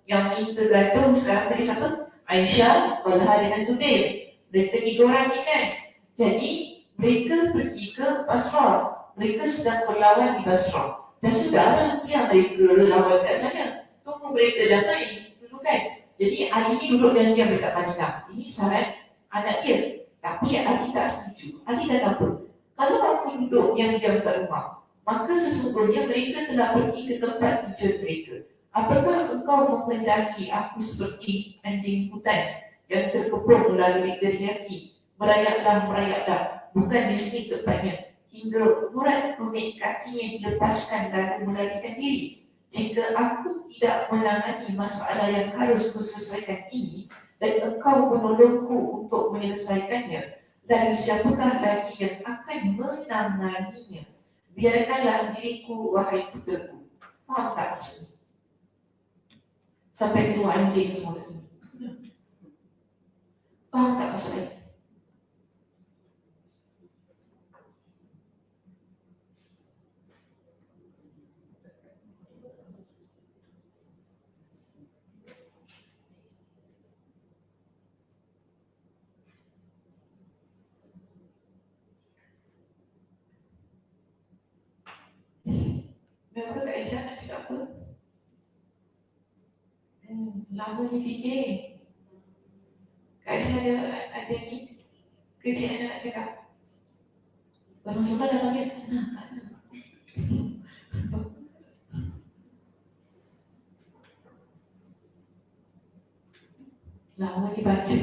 Speaker 1: yang minta gaduh sekarang tadi siapa? Aisyah, Talha dengan Zubair. Mereka tiga orang ni kan. Jadi mereka pergi ke Basrah. Mereka sedang berlawan di Basrah. Dan sudahlah, biar mereka lawan kat sana. Tunggu mereka damai dulu kan. Jadi Ali ni duduk diam-diam dekat Madinah. Ini saran anak dia. Tapi Ali tak setuju. Ali kata apa? Kalau aku duduk diam-diam kat rumah, maka sesungguhnya mereka telah pergi ke tempat tujuan mereka. Apakah engkau menghendaki aku seperti anjing hutan yang terkepung melalui teriaki? Merayaklah, bukan di sini tempatnya, hingga urat tumit kakinya dilepaskan lalu melarikan diri. Jika aku tidak menangani masalah yang harus kuselesaikan ini dan engkau menolongku untuk menyelesaikannya, lalu siapakah lagi yang akan menanganinya? Biarkanlah diriku, wahai putraku. Faham tak maksudnya? Sampai keluar anjing semua kat sini. Faham tak masalahnya? Memang Kak Aisyah nak cakap apa? Lama ni fikir. Kak Aisyah ada ni kerja nak cakap. Barang sebab dah panggil tak ada. Lama dibaca.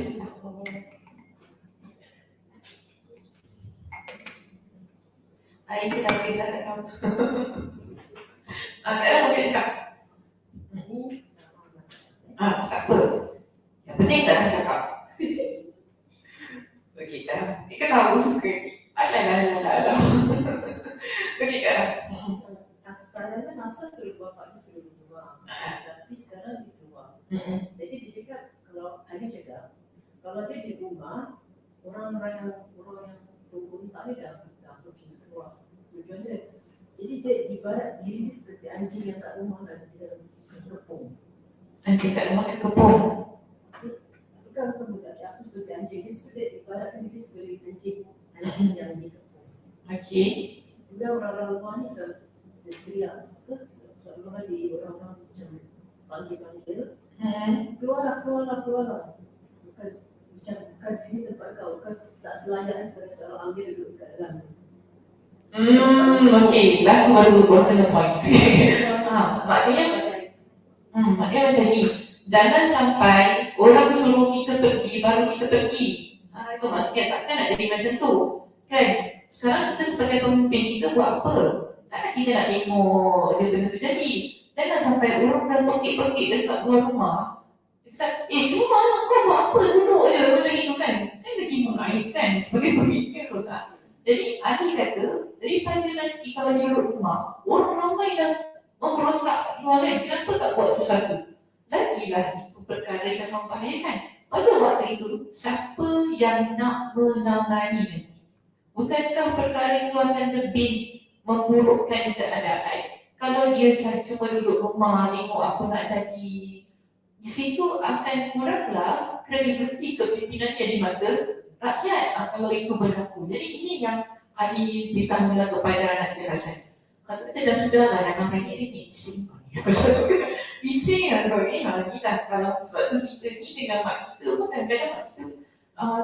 Speaker 1: Air dah habis dah cakap. Kadang boleh cakap. Tak apa. Yang penting tak nak cakap. Okey kan? Ni kan aku suka ni. Alah. Okey kan?
Speaker 2: Asalnya masa suruh bapak tu suruh keluar. Tapi sekarang dia keluar. Jadi dia cakap, kalau Ali cakap, kalau dia di rumah, orang yang tunggu tak ni dah pergi keluar. Tujuan dia. Jadi dia ibarat diri dia seperti anjing yang kat rumah dan dia kekepung.
Speaker 1: Anjing kat rumah kat kepung.
Speaker 2: Bukan budak dia, aku seperti anjing. Dia seperti ibarat dia seperti anjing yang dikepung.
Speaker 1: Okey.
Speaker 2: Juga orang-orang luar ni dia teriak apa seolah-olah di orang-orang macam panggil keluarlah. Bukan di sini tempat kau, bukan tak selayaknya sebagai seorang ambil duduk kat dalam.
Speaker 1: Okey, last baru kena point. Maknanya macam ni. Jangan sampai orang suruh kita pergi, baru kita pergi. Itu maksudnya takkan nak jadi macam tu. Kan? Sekarang kita sebagai pemimpin, kita buat apa? Takkan kita nak tengok dia benda tu jadi. Jangan sampai orang dah pekik-pekik dekat luar rumah. Dia cakap, rumah kau buat apa? Duduk je macam itu kan? Kan lagi mengaib kan? Sebagai pemimpin tu tak? Jadi Ali kata, daripada nanti kalau dia duduk rumah, orang ramai dah memberontak luar kan? Kenapa tak buat sesuatu? Lagilah itu perkara yang membahayakan. Pada waktu itu, siapa yang nak menangani nanti? Bukankah perkara itu akan lebih memburukkan keadaan? Kalau dia cuma duduk rumah, tengok apa nak jadi, di situ akan kuranglah kredibiliti kepimimpinannya di mata rakyat kalau itu berlaku. Jadi ini yang Ali beritahu kepada anak dia Hasan. Kalau kita dah sudah lah dalam hari ini bising. Bising lah kalau ni lah. Kalau sebab tu kita ni dengan mak kita pun kadang-kadang mak kita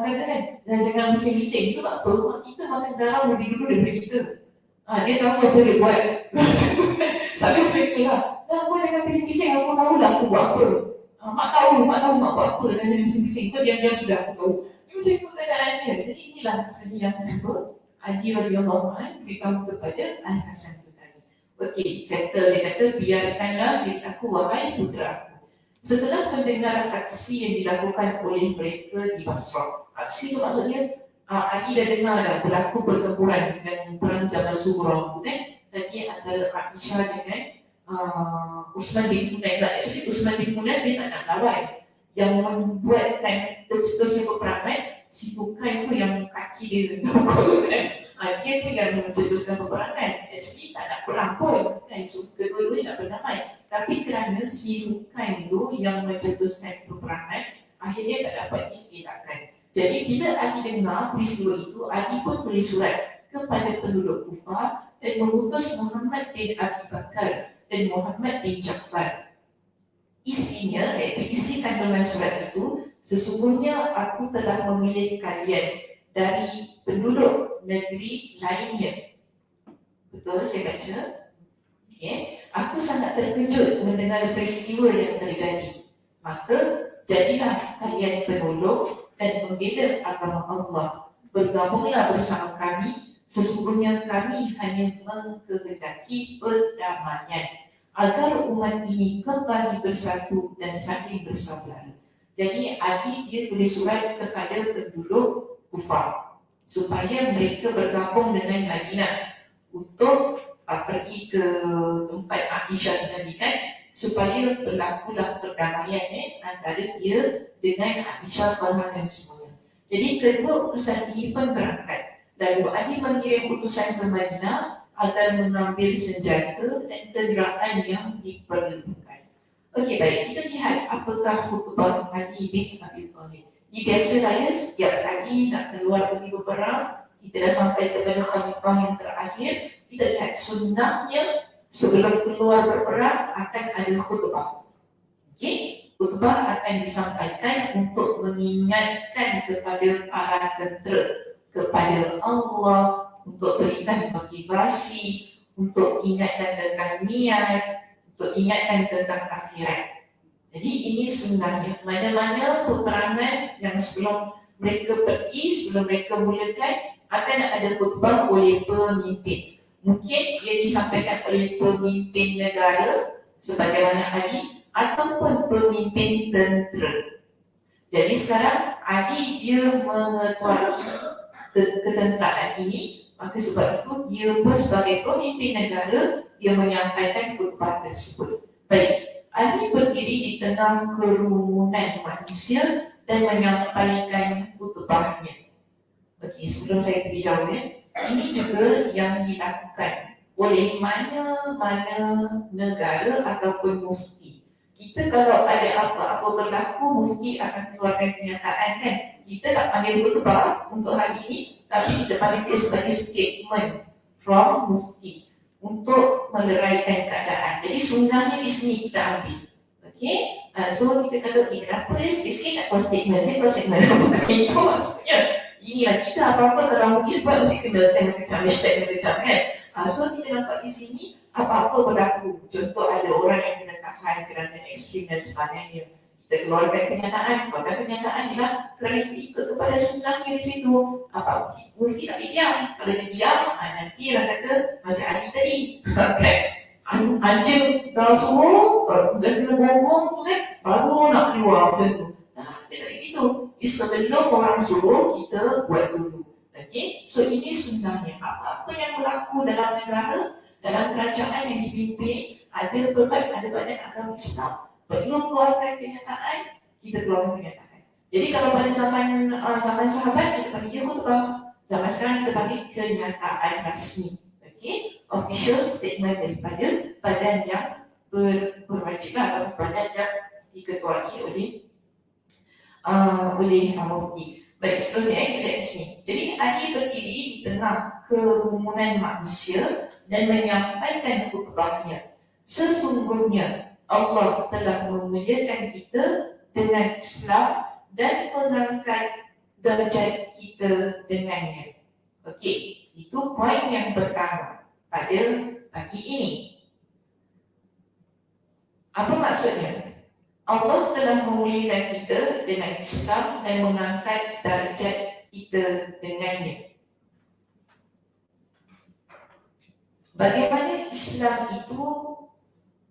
Speaker 1: katakan jangan bising-bising. Sebab apa? Mak kita makan garam lebih dulu daripada kita. Dia tahu apa dia buat. Selalu mereka lah. Kau jangan bising-bising, aku tahu lah aku buat apa. Mak tahu mak buat apa. Dan jangan bising-bising. Kau diam-diam sudah aku tahu. Ini macam itu keadaannya. Jadi inilah sebenarnya yang disebut Ali radhiyallahu anhu beritahu kepada Al-Hasan. Okey, settle. Dia kata, biarkanlah aku wahai putera aku. Setelah mendengar aksi yang dilakukan oleh mereka di Basrah. Aksi itu maksudnya Ali dah dengar dah berlaku pertempuran dengan perang Jabal Sughra tu kan. Tadi antara Aisyah dengan Uthman bin Hunayf. Actually Uthman bin Hunayf dia tak nak lawan. Yang membuatkan terus-terusnya peperangan, si bukan tu yang kaki dia pukul kan. Dia tu yang mencetuskan peperangan. Actually tak nak perang pun kan. So kedua-duanya nak berdamai. Tapi kerana si bukan tu yang mencetuskan peperangan, akhirnya tak dapat dielakkan. Jadi bila Ali dengar peristiwa itu, Ali pun tulis surat kepada penduduk Kufah dan mengutus Muhammad bin Abi Bakar dan Muhammad bin Ja'far. Isinya, isi kandungan surat itu, sesungguhnya aku telah memilih kalian dari penduduk negeri lainnya. Betul saya baca? Okay. Aku sangat terkejut mendengar peristiwa yang terjadi. Maka jadilah kalian penolong dan membela agama Allah. Bergabunglah bersama kami. Sesungguhnya kami hanya mengkehendaki perdamaian agar umat ini kembali bersatu dan saling bersaudara. Jadi Ali dia tulis surat kepada penduduk Kufah supaya mereka bergabung dengan Madinah untuk pergi ke tempat Aisyah tadi kan, supaya berlakulah perdamaian antara dia dengan Aisyah dan semuanya. Jadi kedua utusan ini pun berangkat. Lalu Ali mengirim utusan ke Madinah agar mengambil senjata dan kenderaan yang diperlukan. Okey, baik, kita lihat apakah khutbah Ali bin Abi Thalib. Ini biasa saya setiap kali nak keluar pergi berperang, kita dah sampai kepada khalifah yang terakhir, kita lihat sunnahnya sebelum keluar berperang akan ada khutbah. Okey, khutbah akan disampaikan untuk mengingatkan kepada para tentera, kepada Allah, untuk berikan motivasi, untuk ingatkan tentang niat, untuk ingatkan tentang akhirat. Jadi ini sunnahnya. Mana-mana peperangan yang sebelum mereka pergi, sebelum mereka mulakan, akan ada khutbah oleh pemimpin. Mungkin ia disampaikan oleh pemimpin negara sebagaimana Ali ataupun pemimpin tentera. Jadi sekarang Ali dia mengetuai ketenteraan ini, maka sebab itu dia pun sebagai pemimpin negara dia menyampaikan khutbah tersebut. Baik, Ali berdiri di tengah kerumunan manusia dan menyampaikan khutbahnya. Okey, sebelum saya beritahu ini juga yang dilakukan oleh mana-mana negara ataupun mufti. Kita kalau ada apa-apa berlaku, mufti akan keluarkan kenyataan kan. Kita tak panggil khutbah untuk hari ini, tapi kita panggil sebagai statement from mufti untuk meleraikan keadaan. Jadi sunnahnya di sini kita ambil. Okey, so kita kata, kenapa sikit-sikit tak tahu statement? Saya tahu statement bukan itu maksudnya. Inilah kita apa-apa kalau mufti sebab mesti kena macam hashtag macam kan. So kita nampak di sini apa-apa berlaku. Contoh ada orang yang kena tahan kerana ekstrim dan sebagainya. Kita keluarkan kenyataan. Keluarkan kenyataan ialah kerana kita ikut kepada sunnahnya di situ. Apa mufti tak boleh diam. Kalau dia diam, nanti orang kata macam Ali tadi. Kan? Anjing dah suruh, dah kena bongbong tu kan, baru nak keluar macam tu. Dia tak begitu. Sebelum orang suruh, kita buat dulu. Okay? So ini sunnahnya. Apa-apa yang berlaku dalam negara, dalam kerajaan yang dipimpin, ada badan agama Islam, perlu keluarkan kenyataan, kita keluarkan kenyataan. Jadi kalau pada zaman sahabat, kita bagi dia khutbah. Zaman sekarang kita bagi kenyataan rasmi. Okay? Official statement daripada badan yang berwajib atau badan yang diketuai oleh mufti. Baik, seterusnya kita lihat di sini. Jadi Ali berdiri di tengah kerumunan manusia dan menyampaikan khutbahnya. Sesungguhnya Allah telah memuliakan kita dengan Islam dan mengangkat derajat kita dengannya. Okey, itu poin yang pertama pada pagi ini. Apa maksudnya? Allah telah memuliakan kita dengan Islam dan mengangkat darjat kita dengannya. Bagaimana Islam itu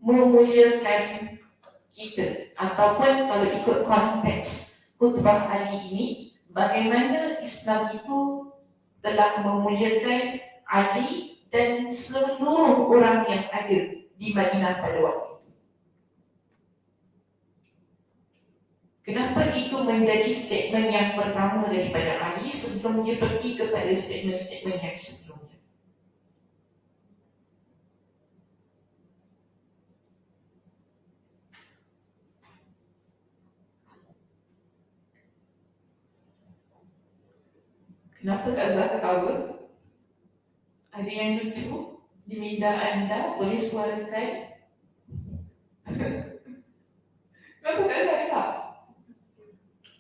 Speaker 1: memuliakan kita? Ataupun kalau ikut konteks khutbah Ali ini, bagaimana Islam itu telah memuliakan Ali dan seluruh orang yang ada di Madinah pada waktu itu? Kenapa itu menjadi statement yang pertama daripada Ali sebelum dia pergi kepada statement-statement yang sebelumnya? Kenapa Kak Zah ketawa? Ada yang lucu di minda anda? Boleh suarakan? Kenapa Kak Zah ketawa?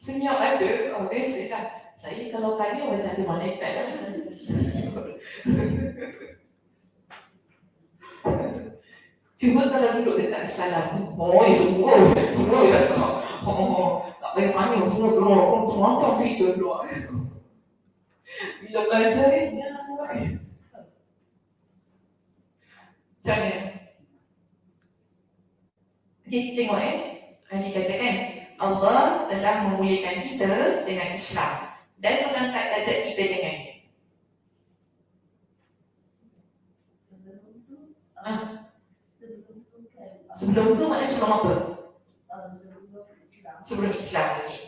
Speaker 1: Senyap aja, biasa lah. Saya kalau tanya macam ada malaikat lah. Cuba kalau duduk dekat salam, semua cakap. Tak payah tanya, semua keluar, macam-macam cerita keluar. Bila belajar ni senyap. Macam mana? Okay, tengok Ali katakan, Allah telah memuliakan kita dengan Islam dan mengangkat derajat kita dengannya. Sebelum tu maknanya sebelum apa? Sebelum Islam. Okay.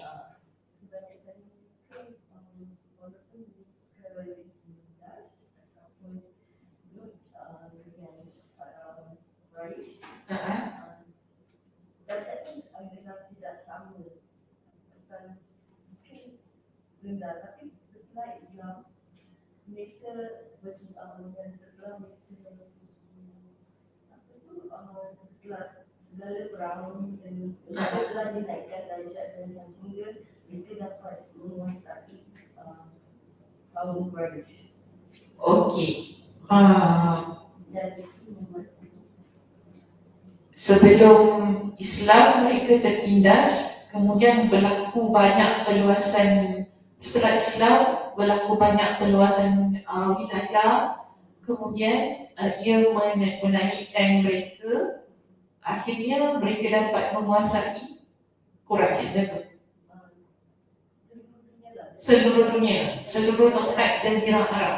Speaker 4: Tapi setelah Islam mereka setelah setelah segala perang dan mereka telah dinaikkan darjat dan sehingga mereka dapat menguasai kaum Quraisy.
Speaker 1: Okey.
Speaker 4: Dan itu membuat
Speaker 1: sebelum Islam mereka tertindas, kemudian berlaku banyak perluasan. Setelah Islam berlaku banyak perluasan wilayah, kemudian ia menaikkan mereka, akhirnya mereka dapat menguasai Quraisy dan seluruh dunia, seluruh tempat Jazirah Arab.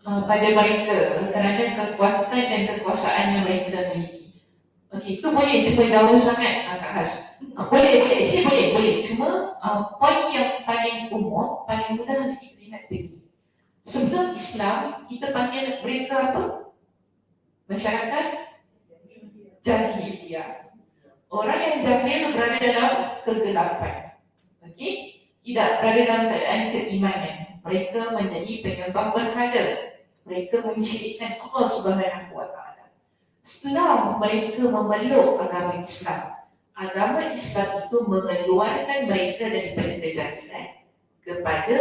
Speaker 1: Pada mereka kerana kekuatan dan kekuasaan yang mereka miliki. Okey, itu boleh cuma jauh sangat Kak Has. Boleh, actually boleh. Cuma poin yang paling umum, paling mudah kita lihat begini. Sebelum Islam, kita panggil mereka apa? Masyarakat jahiliyah. Orang yang jahil berada dalam kegelapan. Okey? Tidak berada dalam keadaan keimanan. Mereka menjadi penyembah berhala. Mereka mensyirikkan Allah Subhanahu wa taala. Setelah mereka memeluk agama Islam itu mengeluarkan mereka daripada kejahilan kepada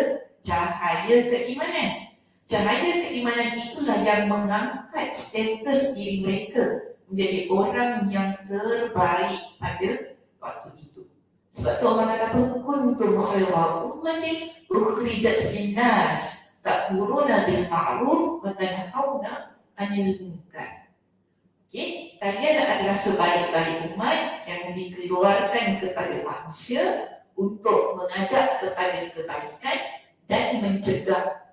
Speaker 1: cahaya keimanan. Cahaya keimanan itulah yang mengangkat status diri mereka menjadi orang yang terbaik pada waktu itu. Sebab tu Allah kata apa? Kuntum khaira ummatin ukhrijat linnas ta'muruna bil ma'ruf wa tanhauna 'anil munkar. Okey, kalian adalah sebaik-baik umat yang dikeluarkan kepada manusia untuk mengajak kepada kebaikan dan mencegah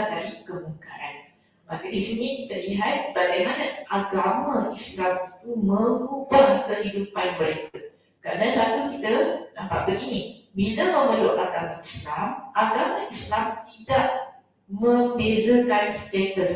Speaker 1: dari kemungkaran. Maka di sini kita lihat bagaimana agama Islam itu mengubah kehidupan mereka. Kerana satu kita nampak begini, bila memeluk agama Islam tidak membezakan status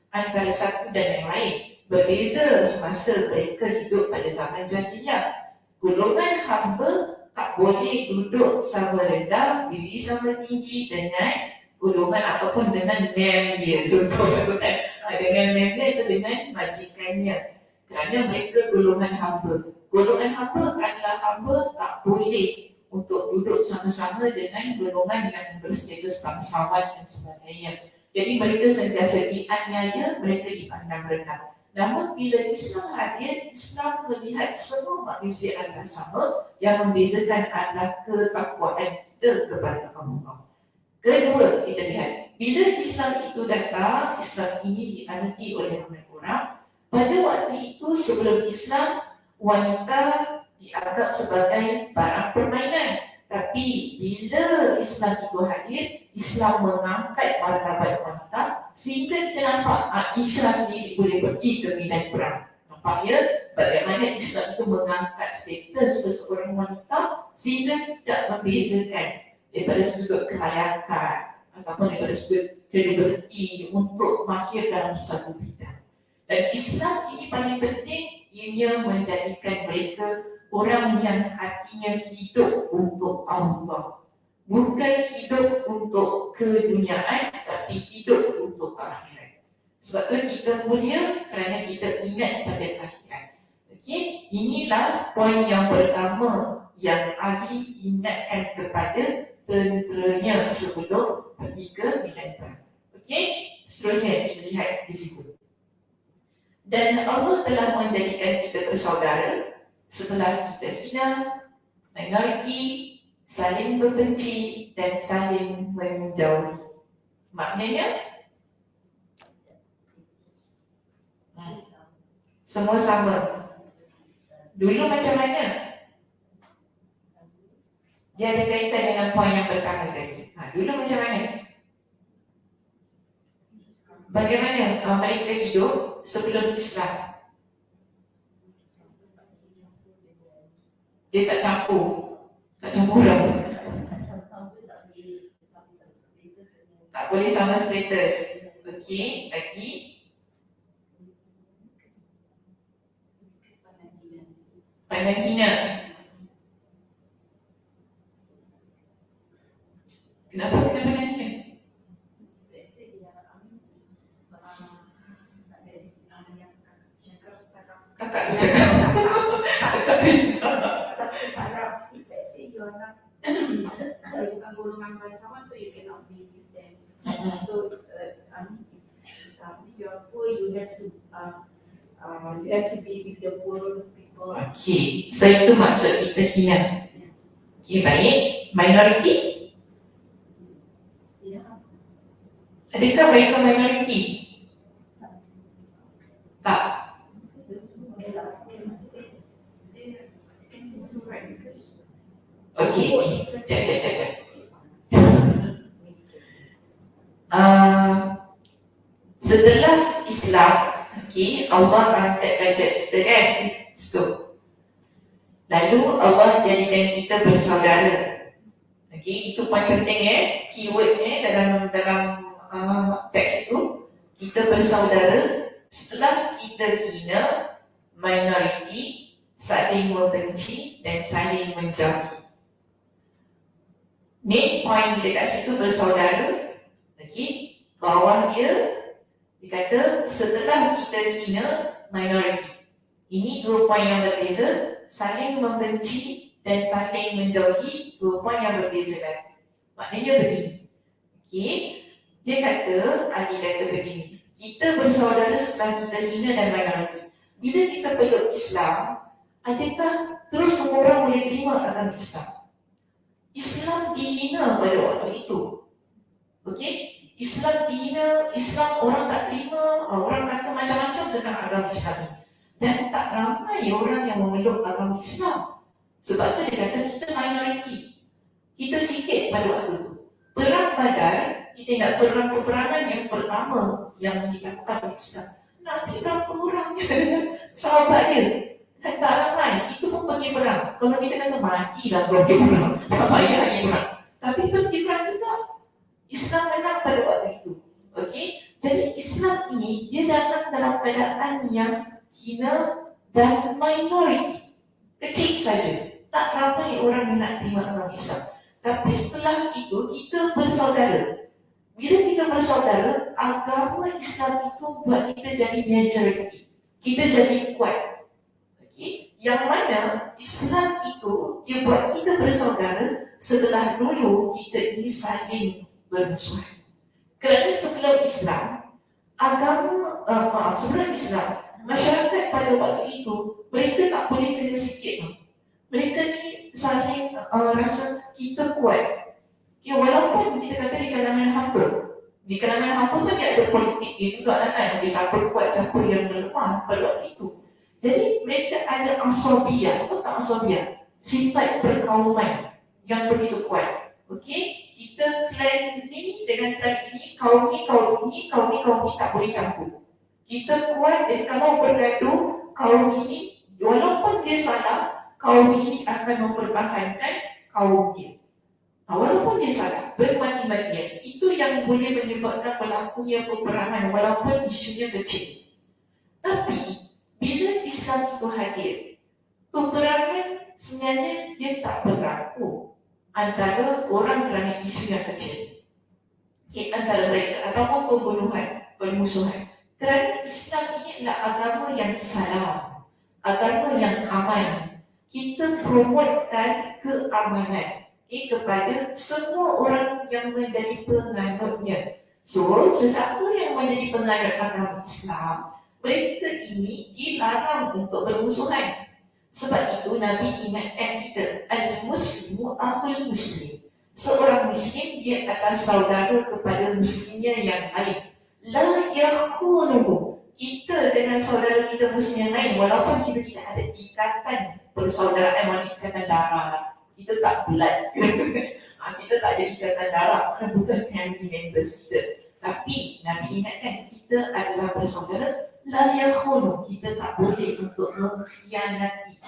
Speaker 1: antara satu dan yang lain. Berbeza semasa mereka hidup pada zaman jahiliyah. Golongan hamba tak boleh duduk sama rendah, diri sama tinggi dengan golongan ataupun dengan mem dia. Contoh kan, dengan mem dia atau dengan majikannya. Kerana mereka golongan hamba. Golongan hamba adalah hamba tak boleh untuk duduk sama-sama dengan golongan yang berstatus bangsawan dan sebagainya. Jadi mereka sentiasa dianiaya, mereka dipandang rendah. Namun bila Islam hadir, Islam melihat semua manusia adalah sama, yang membezakan adalah ketakwaan kita kepada Allah. Kedua, kita lihat, bila Islam itu datang, Islam ini dianuti oleh ramai orang. Pada waktu itu sebelum Islam, wanita dianggap sebagai barang permainan. Tapi bila Islam itu hadir, Islam mengangkat martabat wanita sehingga kita nampak Aisyah sendiri boleh pergi ke medan perang. Nampak ya bagaimana Islam itu mengangkat status seseorang wanita sehingga tidak membezakan daripada sudut kelayakan ataupun daripada sudut kredibiliti untuk mahir dalam satu bidang. Dan Islam ini paling penting, ia menjadikan mereka orang yang hatinya hidup untuk Allah. Bukan hidup untuk keduniaan, tapi hidup untuk akhirat. Sebab tu kita mulia kerana kita ingat pada akhirat. Okey, inilah poin yang pertama yang Ali ingatkan kepada tenteranya sebelum pergi ke medan perang. Okey, seterusnya kita lihat di situ. Dan Allah telah menjadikan kita bersaudara setelah kita hina, mengerti, saling berbenci dan saling menjauhi. Maknanya semua sama. Dulu macam mana? Dia ada kaitan dengan poin yang pertama tadi. Dulu macam mana? Bagaimana mereka hidup sebelum Islam? Dia tak campur lah. Tak boleh sama status. Okey, lagi pandang hina. Kenapa kena pandang hina? Kakak tu cakap.
Speaker 2: Bukan golongan bangsawan, so you cannot be with them. So, you are poor, you have to be with the poor people.
Speaker 1: Okey, so itu maksud kita hina. Okey, baik. Minority? Adakah mereka minoriti? Tak. Okey. Jap. Setelah Islam, okey, Allah angkat derajat kita kan? Stop. Lalu Allah jadikan kita bersaudara. Okey, itu poin penting keyword dalam teks itu. Kita bersaudara setelah kita hina minoriti, saling membenci dan saling menjauhi. Main point dia kat situ bersaudara. Okey, bawah dia kata setelah kita hina minoriti. Ini dua poin yang berbeza, saling membenci dan saling menjauhi, dua poin yang berbeza lagi. Maknanya begini. Okey, dia kata, Ali kata begini, kita bersaudara setelah kita hina dan minoriti. Bila kita peluk Islam, adakah terus semua orang boleh terima agama Islam? Islam dihina pada waktu itu. Okey, Islam dihina, Islam orang tak terima, orang kata macam-macam tentang agama Islam ini. Dan tak ramai orang yang memeluk agama Islam. Sebab tu dia kata kita minoriti. Kita sikit pada waktu itu. Perang Badar, kita ingat peperangan yang pertama yang dilakukan oleh Islam. Nabi berapa orang sahabat dia? Tak ramai, itu pun pergi perang. Kalau kita kata matilah pergi perang, tak payah pergi perang. Tapi pergi perang juga, Islam menang pada waktu itu. Okey, jadi Islam ini dia datang dalam keadaan yang hina dan minoriti, kecil saja. Tak ramai orang yang nak terima agama Islam. Tapi setelah itu kita bersaudara. Bila kita bersaudara, agama Islam itu buat kita jadi majority. Kita jadi kuat. Okay? Yang mana Islam itu dia buat kita bersaudara setelah dulu kita ini saling bermusuhan. Kerana sebelum Islam, sebelum Islam, masyarakat pada waktu itu mereka tak boleh kena sikit. Mereka ni saling rasa kita kuat. Okay, walaupun kita kata di kalangan hamba, di kalangan hamba pun dia ada politik dia juga lah kan. Siapa kuat, siapa yang lemah pada waktu itu. Jadi mereka ada asobiyah. Apa tak asobiyah? Sifat perkauman yang begitu kuat. Okey, kita clan ini dengan clan ini, kaum ni tak boleh campur. Kita kuat dan kalau bergaduh, kaum ini walaupun dia salah, kaum ini akan mempertahankan kaum dia. Walaupun dia salah, bermati-matian. Itu yang boleh menyebabkan berlakunya peperangan walaupun isunya kecil. Tapi bila Islam itu hadir, peperangan sebenarnya dia tak berlaku antara orang kerana isu yang kecil. Okay, antara mereka ataupun pembunuhan, permusuhan. Kerana Islam ini adalah agama yang salam, agama yang aman. Kita promotkan keamanan kepada semua orang yang menjadi penganutnya. So, sesiapa yang menjadi penganut agama Islam, mereka ini dilarang untuk bermusuhan. Sebab itu Nabi ingatkan kita, al-muslimu akhul muslim. Seorang muslim dia adalah saudara kepada muslimnya yang lain. La yakhunuhu. Kita dengan saudara kita muslim yang lain, walaupun kita tidak ada ikatan persaudaraan, maknanya ikatan darah, kita tak blood. Kita tak ada ikatan darah, maknanya bukan family members kita. Tapi Nabi ingatkan kita adalah bersaudara. La yakhunu, kita tak boleh untuk mengkhianati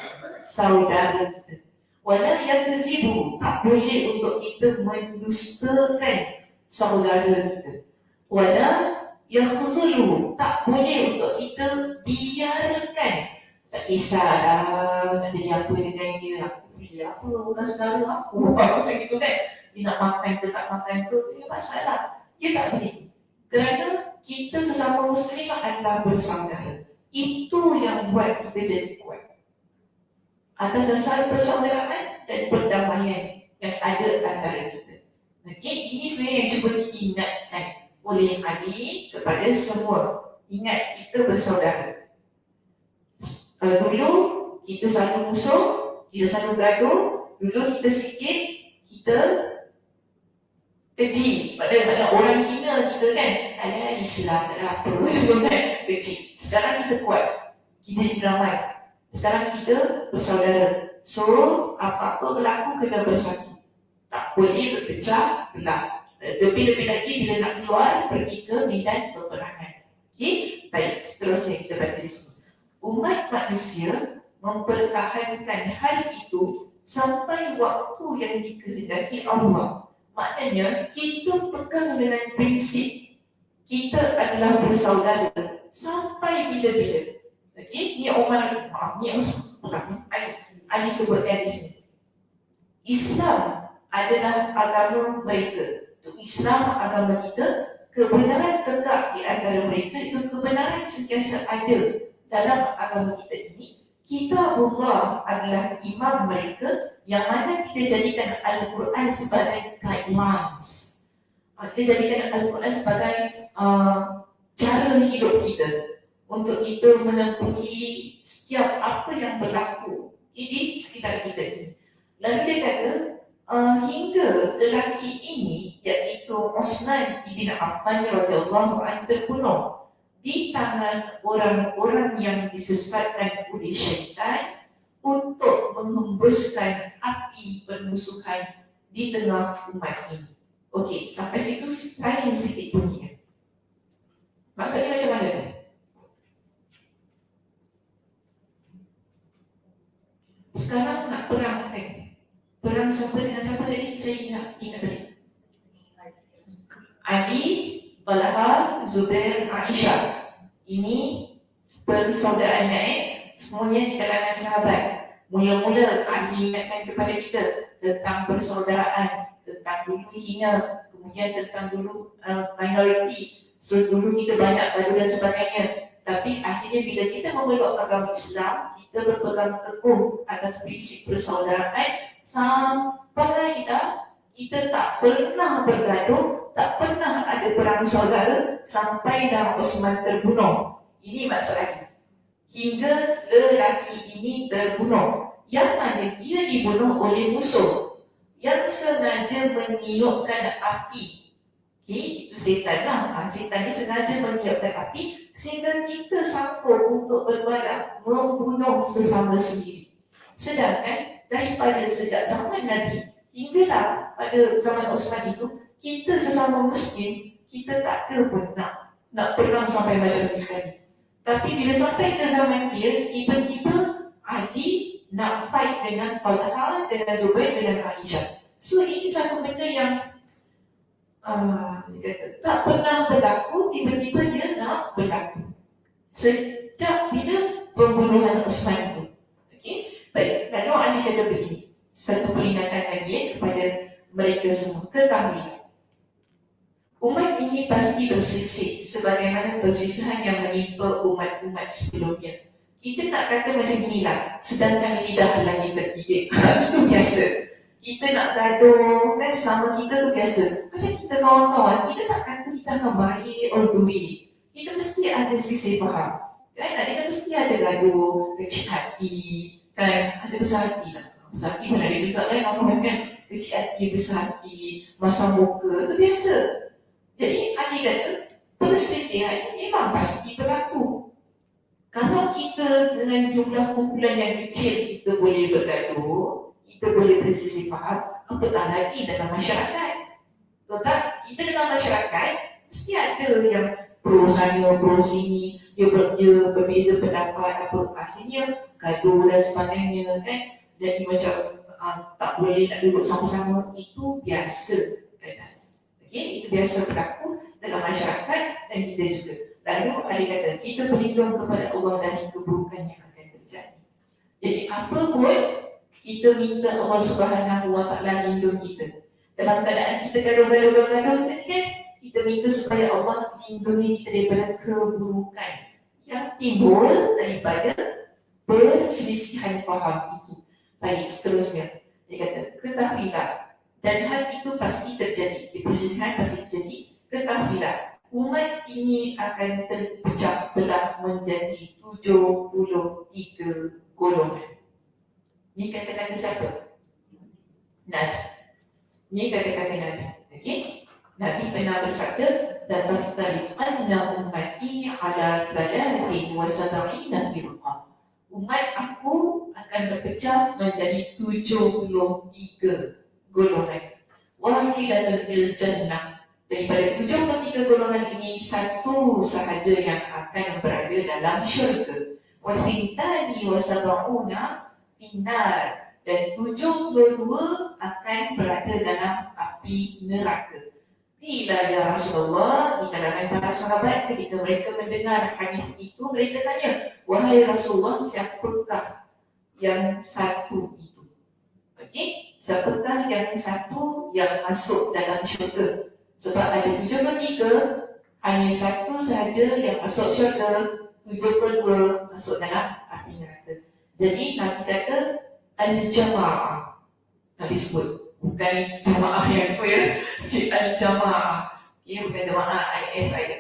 Speaker 1: saudara kita. Wala yakzibu, tak boleh untuk kita mendustakan saudara kita. Wala yakhzulu, tak boleh untuk kita biarkan. Tak kisahlah nak jadi apa dengan dia, aku pilih apa, bukan saudara aku. Macam itu kan. Dia nak makan ke tak makan ke, dia masalah. Dia tak boleh. Kerana kita sesama muslim adalah bersaudara. Itu yang buat kita jadi kuat. Atas dasar persaudaraan dan perdamaian yang ada antara kita. Okey, ini sebenarnya yang cuba diingatkan oleh Ali kepada semua. Ingat kita bersaudara. Dulu kita selalu musuh, kita selalu gaduh. Dulu kita sikit, kita keji. Pada orang hina kita kan, ada Islam tak ada apa semua kan, keji. Sekarang kita kuat, kita ramai. Sekarang kita bersaudara. So apa-apa berlaku kena bersatu. Tak boleh berpecah belah. Lebih-lebih lagi bila nak keluar pergi ke medan peperangan. Okey, baik, seterusnya kita baca di sini. Umat manusia mempertahankan hal itu sampai waktu yang dikehendaki Allah. Maknanya kita pegang dengan prinsip kita adalah bersaudara sampai bila-bila. Okey, ni Umar, ni Ali sebutkan di sini. Islam adalah agama mereka. Islam agama kita, kebenaran tegak di antara mereka, itu kebenaran sentiasa ada dalam agama kita ini. Kitabullah adalah imam mereka, yang mana kita jadikan Al-Quran sebagai guidelines. Kita jadikan Al-Quran sebagai cara hidup kita untuk kita menempuhi setiap apa yang berlaku di sekitar kita ini. Lalu dia kata, hingga lelaki ini, iaitu Utsman bin Affan radhiyallahu anhu, terbunuh di tangan orang-orang yang disesatkan oleh syaitan untuk menghembuskan api permusuhan di tengah umat ini. Okey, sampai situ lain sikit bunyinya. Maksudnya macam mana? Sekarang nak perang kan? Perang siapa dengan siapa tadi? Saya ingat tadi. Ali, Talha, Zubair, Aisyah. Ini persaudaraan semuanya di kalangan sahabat. Mula-mula Ali ingatkan kepada kita tentang persaudaraan, tentang dulu hina, kemudian tentang dulu minoriti. So dulu kita banyak gaduh dan sebagainya. Tapi akhirnya bila kita memeluk agama Islam, kita berpegang teguh atas prinsip persaudaraan sampai kita tak pernah bergaduh, tak pernah ada perang saudara sampai dah Utsman terbunuh. Ini maksud lagi. Hingga lelaki ini terbunuh, yang mana dia dibunuh oleh musuh yang sengaja meniupkan api. Okey, itu setan lah. Setan ni sengaja meniupkan api sehingga kita sanggup untuk berbalas membunuh sesama sendiri. Sedangkan daripada sejak zaman Nabi hinggalah pada zaman Utsman itu, kita sesama Muslim, kita tak ada pun nak perang sampai macam ni sekali. Tapi bila sampai ke zaman dia, tiba-tiba Ali nak fight dengan Talha, dengan Zubair, dengan Aisyah. So ini satu benda yang dia kata, tak pernah berlaku, tiba-tiba dia nak berlaku. Sejak bila pembunuhan Utsman itu. Okey, baik. Lalu Ali kata begini, satu peringatan lagi kepada mereka semua. Ketahuilah, umat ini pasti berselisih sebagaimana perselisihan yang menimpa umat-umat sebelumnya. Kita nak kata macam inilah, sedangkan lidah lagi tergigit. Itu biasa. Kita nak gaduh kan sama kita tu biasa. Macam kita kawan-kawan, kita tak kata kita akan baik or duit. Kita mesti ada sisi faham. Kan? Kita mesti ada gaduh, kecil hati, kan? Ada besar hati lah. Besar hati pun ada juga kan, orang kan kecil hati, besar hati, masam muka, itu biasa. Jadi Ali kata, perselisihan memang pasti berlaku. Kalau kita dengan jumlah kumpulan yang kecil kita boleh bergaduh, kita boleh bersisi faham, apatah lagi dalam masyarakat. Betul tak? Kita dalam masyarakat mesti ada yang pro sana, pro sini, dia berbeza pendapat apa, akhirnya gaduh dan sebagainya kan. Jadi macam tak boleh nak duduk sama-sama, itu biasa. Okey, itu biasa berlaku dalam masyarakat dan kita juga. Lalu Ali kata, kita berlindung kepada Allah dari keburukan yang akan terjadi. Jadi apa pun kita minta Allah Subhanahu Wa Taala lindung kita. Dalam keadaan kita gaduh-gaduh kan, kita minta supaya Allah lindungi kita daripada keburukan yang timbul daripada perselisihan faham itu. Baik, seterusnya dia kata, ketahuilah, dan hal itu pasti terjadi. Perselisihan pasti terjadi. Ketahuilah, umat ini akan terpecah belah menjadi 73 golongan. Ni kata-kata siapa? Nabi. Ni kata-kata Nabi. Okey? Nabi pernah bersabda, "La taftariqanna ummati ala 73 firqah." Umat aku akan berpecah menjadi 73 golongan. Wahidatul fil jannah. Daripada 73 golongan ini, satu sahaja yang akan berada dalam syurga. Wahintani wasaba'una finnar. Dan 72 akan berada dalam api neraka. Qila ya Rasulullah, di kalangan para sahabat ketika mereka mendengar hadis itu, mereka tanya, "Wahai Rasulullah, siapakah yang satu itu?" Okey, siapakah yang satu yang masuk dalam syurga? Sebab ada 73, hanya satu sahaja yang masuk syurga, 72 masuk dalam api neraka. Jadi Nabi kata al-jama'ah. Nabi sebut, bukan jamaah yang tu ya. Okay, al-jama'ah. Okay, bukan jamaah ISIS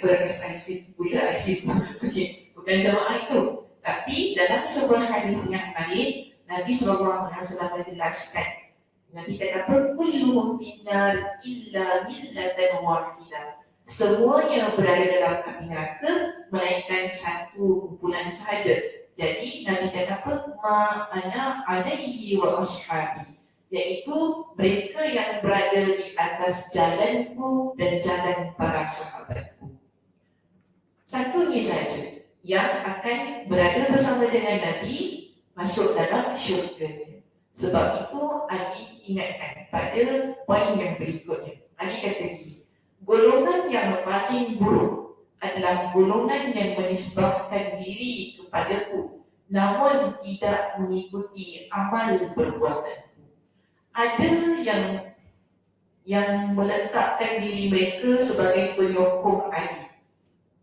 Speaker 1: pula ISIS. Okay, bukan jamaah itu. Tapi dalam sebuah hadis yang lain, Nabi SAW menjelaskan. Nabi kata, "Kulluhum finnar illa millatan wahidah." Semuanya berada dalam api neraka melainkan satu kumpulan sahaja. Jadi Nabi kata apa? "Ma'ana alaihi wa ashabi." Iaitu mereka yang berada di atas jalanku dan jalan para sahabatku. Satunya saja yang akan berada bersama dengan Nabi masuk dalam syurga. Sebab itu Ali ingatkan pada poin yang berikutnya. Ali kata gini, golongan yang paling buruk adalah golongan yang menisbahkan diri kepadaku namun tidak mengikuti amal perbuatanku. Ada yang meletakkan diri mereka sebagai penyokong Ali.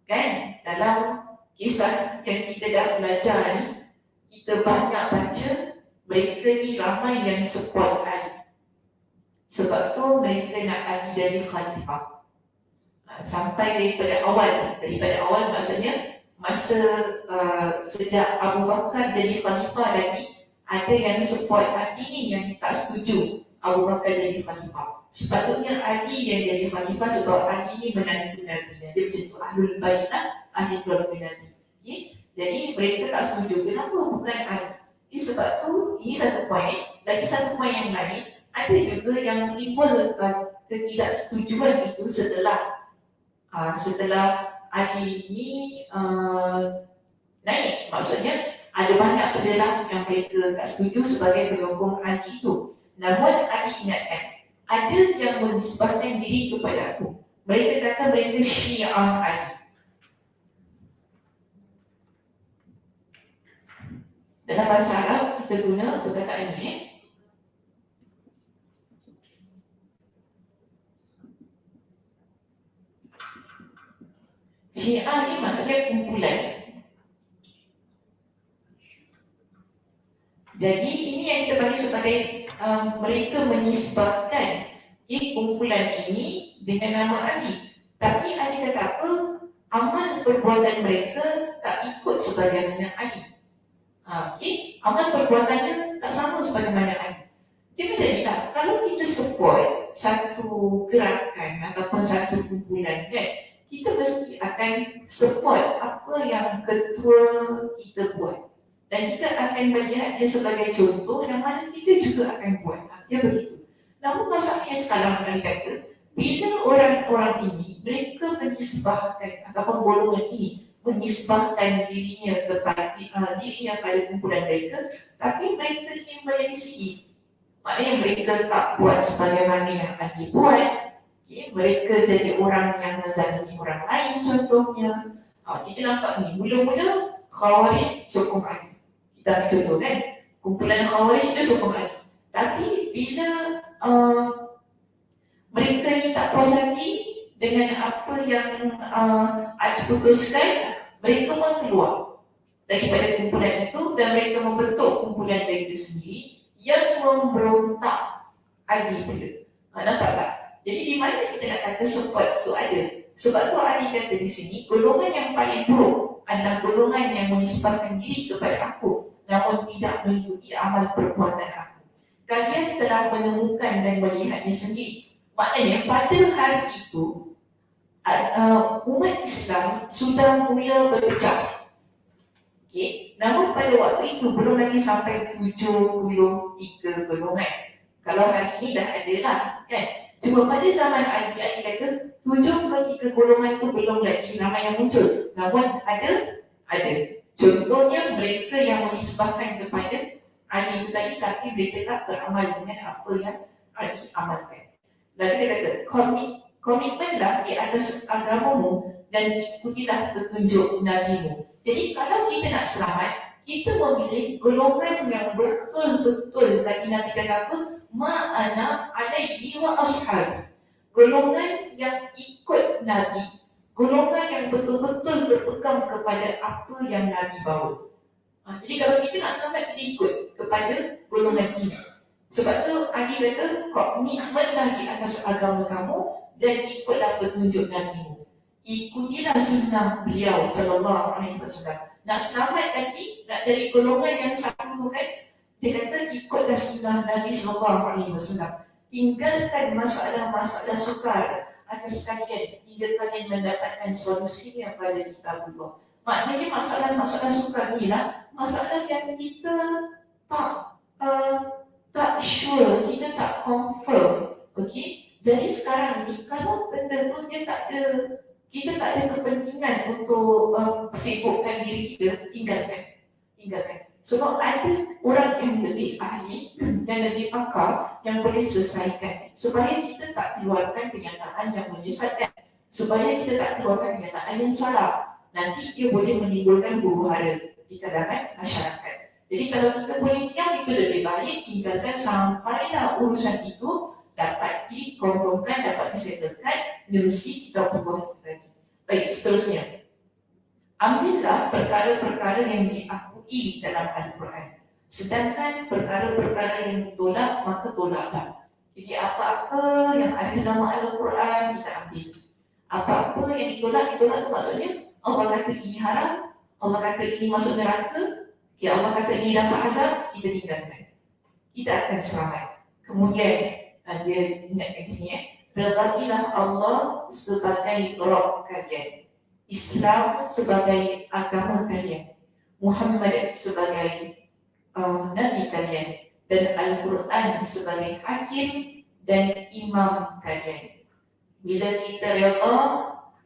Speaker 1: Kan? Dalam kisah yang kita dah belajar ni, kita banyak baca mereka ni ramai yang support Ali. Sebab tu mereka nak Ali jadi khalifah. Sampai daripada awal maksudnya masa sejak Abu Bakar jadi khalifah lagi, ada yang support Ali ni yang tak setuju Abu Bakar jadi khalifah. Sepatutnya Ali yang jadi khalifah sebab Ali ni menantu Nabi. Dia macam tu, Ahlul Bait, ahli keluarga Nabi. Okay? Jadi mereka tak setuju. Kenapa bukan Ali? Sebab tu, ini satu poin. Lagi satu poin yang lain, ada juga yang timbul ketidaksetujuan itu setelah Ali ini naik. Maksudnya ada banyak pendelap yang mereka tak setuju sebagai penyokong Ali itu. Namun Ali ingatkan, ada yang menisbahkan diri kepada aku. Mereka kata mereka Syiah Ali. Dalam bahasa Arab kita guna perkataan ini. Syiah ni maksudnya kumpulan. Jadi ini yang kita bagi sebagai mereka menisbahkan kumpulan ini dengan nama Ali. Tapi Ali kata apa? Amal perbuatan mereka tak ikut sebagaimana Ali. Amal perbuatannya tak sama sebagaimana Ali. Jadi macam ni lah, kalau kita support satu gerakan ataupun satu kumpulan kan, kita mesti akan support apa yang ketua kita buat. Dan kita akan melihat dia sebagai contoh yang mana kita juga akan buat. Dia begitu. Namun masalahnya sekarang kami kata, bila orang-orang ini, mereka menisbahkan ataupun golongan ini menisbahkan dirinya pada kumpulan mereka, tapi mereka ingin menyelisihi. Maknanya mereka tak buat sebagaimana yang Ali buat. Mereka jadi orang yang menzalimi orang lain contohnya. Kita nampak ni, mula-mula Khawarij sokong Ali. Kita ambil contoh kan, kumpulan Khawarij itu sokong Ali. Tapi bila mereka ni tak puas hati dengan apa yang Ali putuskan, mereka pun keluar daripada kumpulan itu dan mereka membentuk kumpulan mereka sendiri yang memberontak Ali pula. Nampak tak? Jadi di mana kita nak kata support itu ada? Sebab tu Ali kata di sini, golongan yang paling buruk adalah golongan yang menisbahkan diri kepada aku namun tidak mengikuti amal perbuatan aku. Kalian telah menemukan dan melihatnya sendiri. Maknanya pada hari itu umat Islam sudah mula berpecah. Okay. Namun pada waktu itu belum lagi sampai 73 golongan. Kalau hari ini dah ada lah kan. Cuma pada zaman Ali kata 73 golongan tu belum lagi ramai yang muncul. Namun ada. Contohnya mereka yang menisbahkan kepada Ali itu tadi, tapi mereka tak beramal dengan apa yang Ali amalkan. Lalu dia kata, komitmenlah di atas agamamu dan ikutilah petunjuk Nabi-Mu. Jadi kalau kita nak selamat, kita memilih golongan yang betul-betul, tadi Nabi kata apa? Ma'ana alaihi wa ashab. Golongan yang ikut Nabi. Golongan yang betul-betul berpegang kepada apa yang Nabi bawa. Jadi kalau kita nak selamat, kita ikut kepada golongan ini. Sebab tu Ali kata, komitmenlah di atas agama kamu dan ikutlah petunjuk Nabi-Mu. Ikutilah sunnah beliau sallallahu alaihi wasallam. Nak selamat lagi, nak jadi golongan yang satu tu kan, dia kata ikutlah sunnah Nabi sallallahu alaihi wasallam. Tinggalkan masalah-masalah sukar atas kalian hingga kalian mendapatkan solusinya pada kitabullah. Maknanya masalah-masalah sukar ni lah masalah yang kita tak sure, kita tak confirm. Okey? Jadi sekarang ni kalau benda tu dia tak ada, kita tak ada kepentingan untuk sibukkan diri kita, tinggalkan. Sebab ada orang yang lebih ahli dan lebih pakar yang boleh selesaikan, supaya kita tak keluarkan kenyataan yang menyesatkan, supaya kita tak keluarkan kenyataan yang salah. Nanti dia boleh menimbulkan huru-hara di kalangan masyarakat. Jadi kalau kita boleh diam, itu lebih baik, tinggalkan sampailah urusan itu dapat dikonfirmkan, dapat disettlekan, menerusi kita berbuah itu tadi. Baik, seterusnya, ambillah perkara-perkara yang diakui dalam Al-Quran. Sedangkan perkara-perkara yang ditolak, maka tolaklah. Jadi apa-apa yang ada dalam Al-Quran kita ambil. Apa-apa yang ditolak tu maksudnya Allah kata ini haram, Allah kata ini masuk neraka, Allah kata ini dapat azab, kita tinggalkan. Kita akan selamat. Kemudian dia ingatkan di sini, redailah Allah sebagai Rabb kalian, Islam sebagai agama kalian, Muhammad sebagai Nabi kalian, dan Al-Quran sebagai hakim dan imam kalian. Bila kita redha,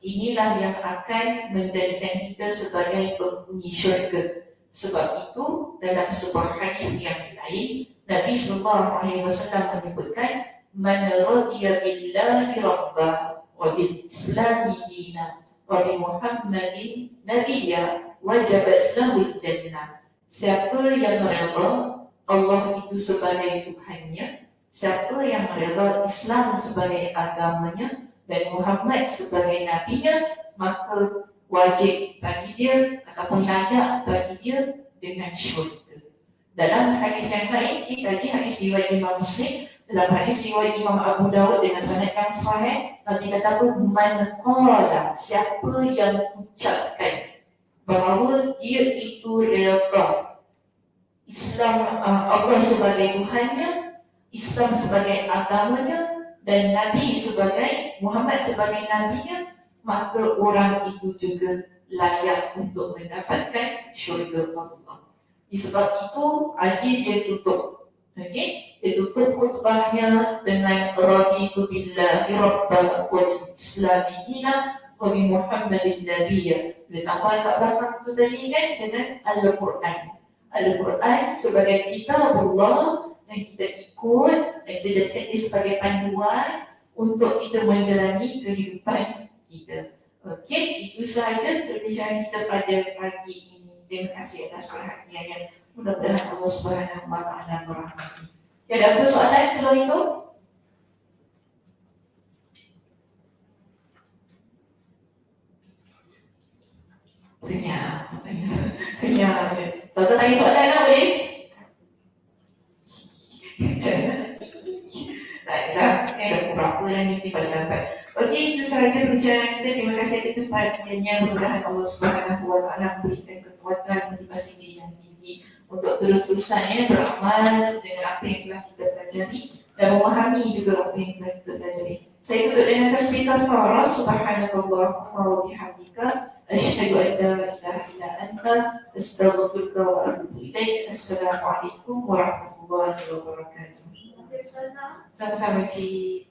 Speaker 1: inilah yang akan menjadikan kita sebagai penghuni syurga. Sebab itu dalam sebuah hadis yang lain, Nabi sallallahu alaihi wasallam menyebutkan, man radiya billahi rabba wa bil islami dina wa bi Muhammadin nabiyya wajabat lahul jannah. Siapa yang mereda Allah itu sebagai Tuhannya, siapa yang mereda Islam sebagai agamanya dan Muhammad sebagai nabinya, maka wajib bagi dia ataupun layak bagi dia dengan syurga. Dalam hadis yang lain, tadi hadis riwayat Imam Muslim, dalam hadis riwayat Imam Abu Dawud dengan sanad yang sahih, Nabi kata apa? Man qala, siapa yang ucapkan bahawa dia itu redha Islam, Allah sebagai Tuhannya, Islam sebagai agamanya, dan Nabi sebagai Muhammad sebagai nabinya, maka orang itu juga layak untuk mendapatkan syurga Allah. Sebab itu Ali dia tutup, dia tutup khutbahnya dengan raditu billahi rabban wa bil islami dina wa bi Muhammadin nabiyya. Dia tambah kat belakang tu tadi kan dengan Al-Quran sebagai kitabullah yang kita ikut dan kita jadikan dia sebagai panduan untuk kita menjalani kehidupan kita. Okey, itu sahaja perbincangan kita pada pagi ini. Terima kasih atas perhatiannya. Mudah-mudahan Allah Subhanahu wa taala merahmati. Ada apa soalan sebelum itu? Senyap. Tuan-tuan tanya soalan lah boleh? Tak adalah, dah berapa lah ni pada dapat. Okey, itu sahaja perbincangan kita. Terima kasih atas perhatiannya. Mudah-mudahan Allah Subhanahu wa taala memberikan kekuatan motivasi diri yang tinggi untuk terus-terusannya beramal dengan apa yang telah kita pelajari dan memahami juga apa yang telah kita pelajari. Saya tutup dengan tasbih kafarah, subhanakallahumma wa bihamdika, asyhadu an la ilaha illa anta, astaghfiruka wa atubu ilaik. Assalamualaikum warahmatullahi wabarakatuh. Sama-sama, Cik.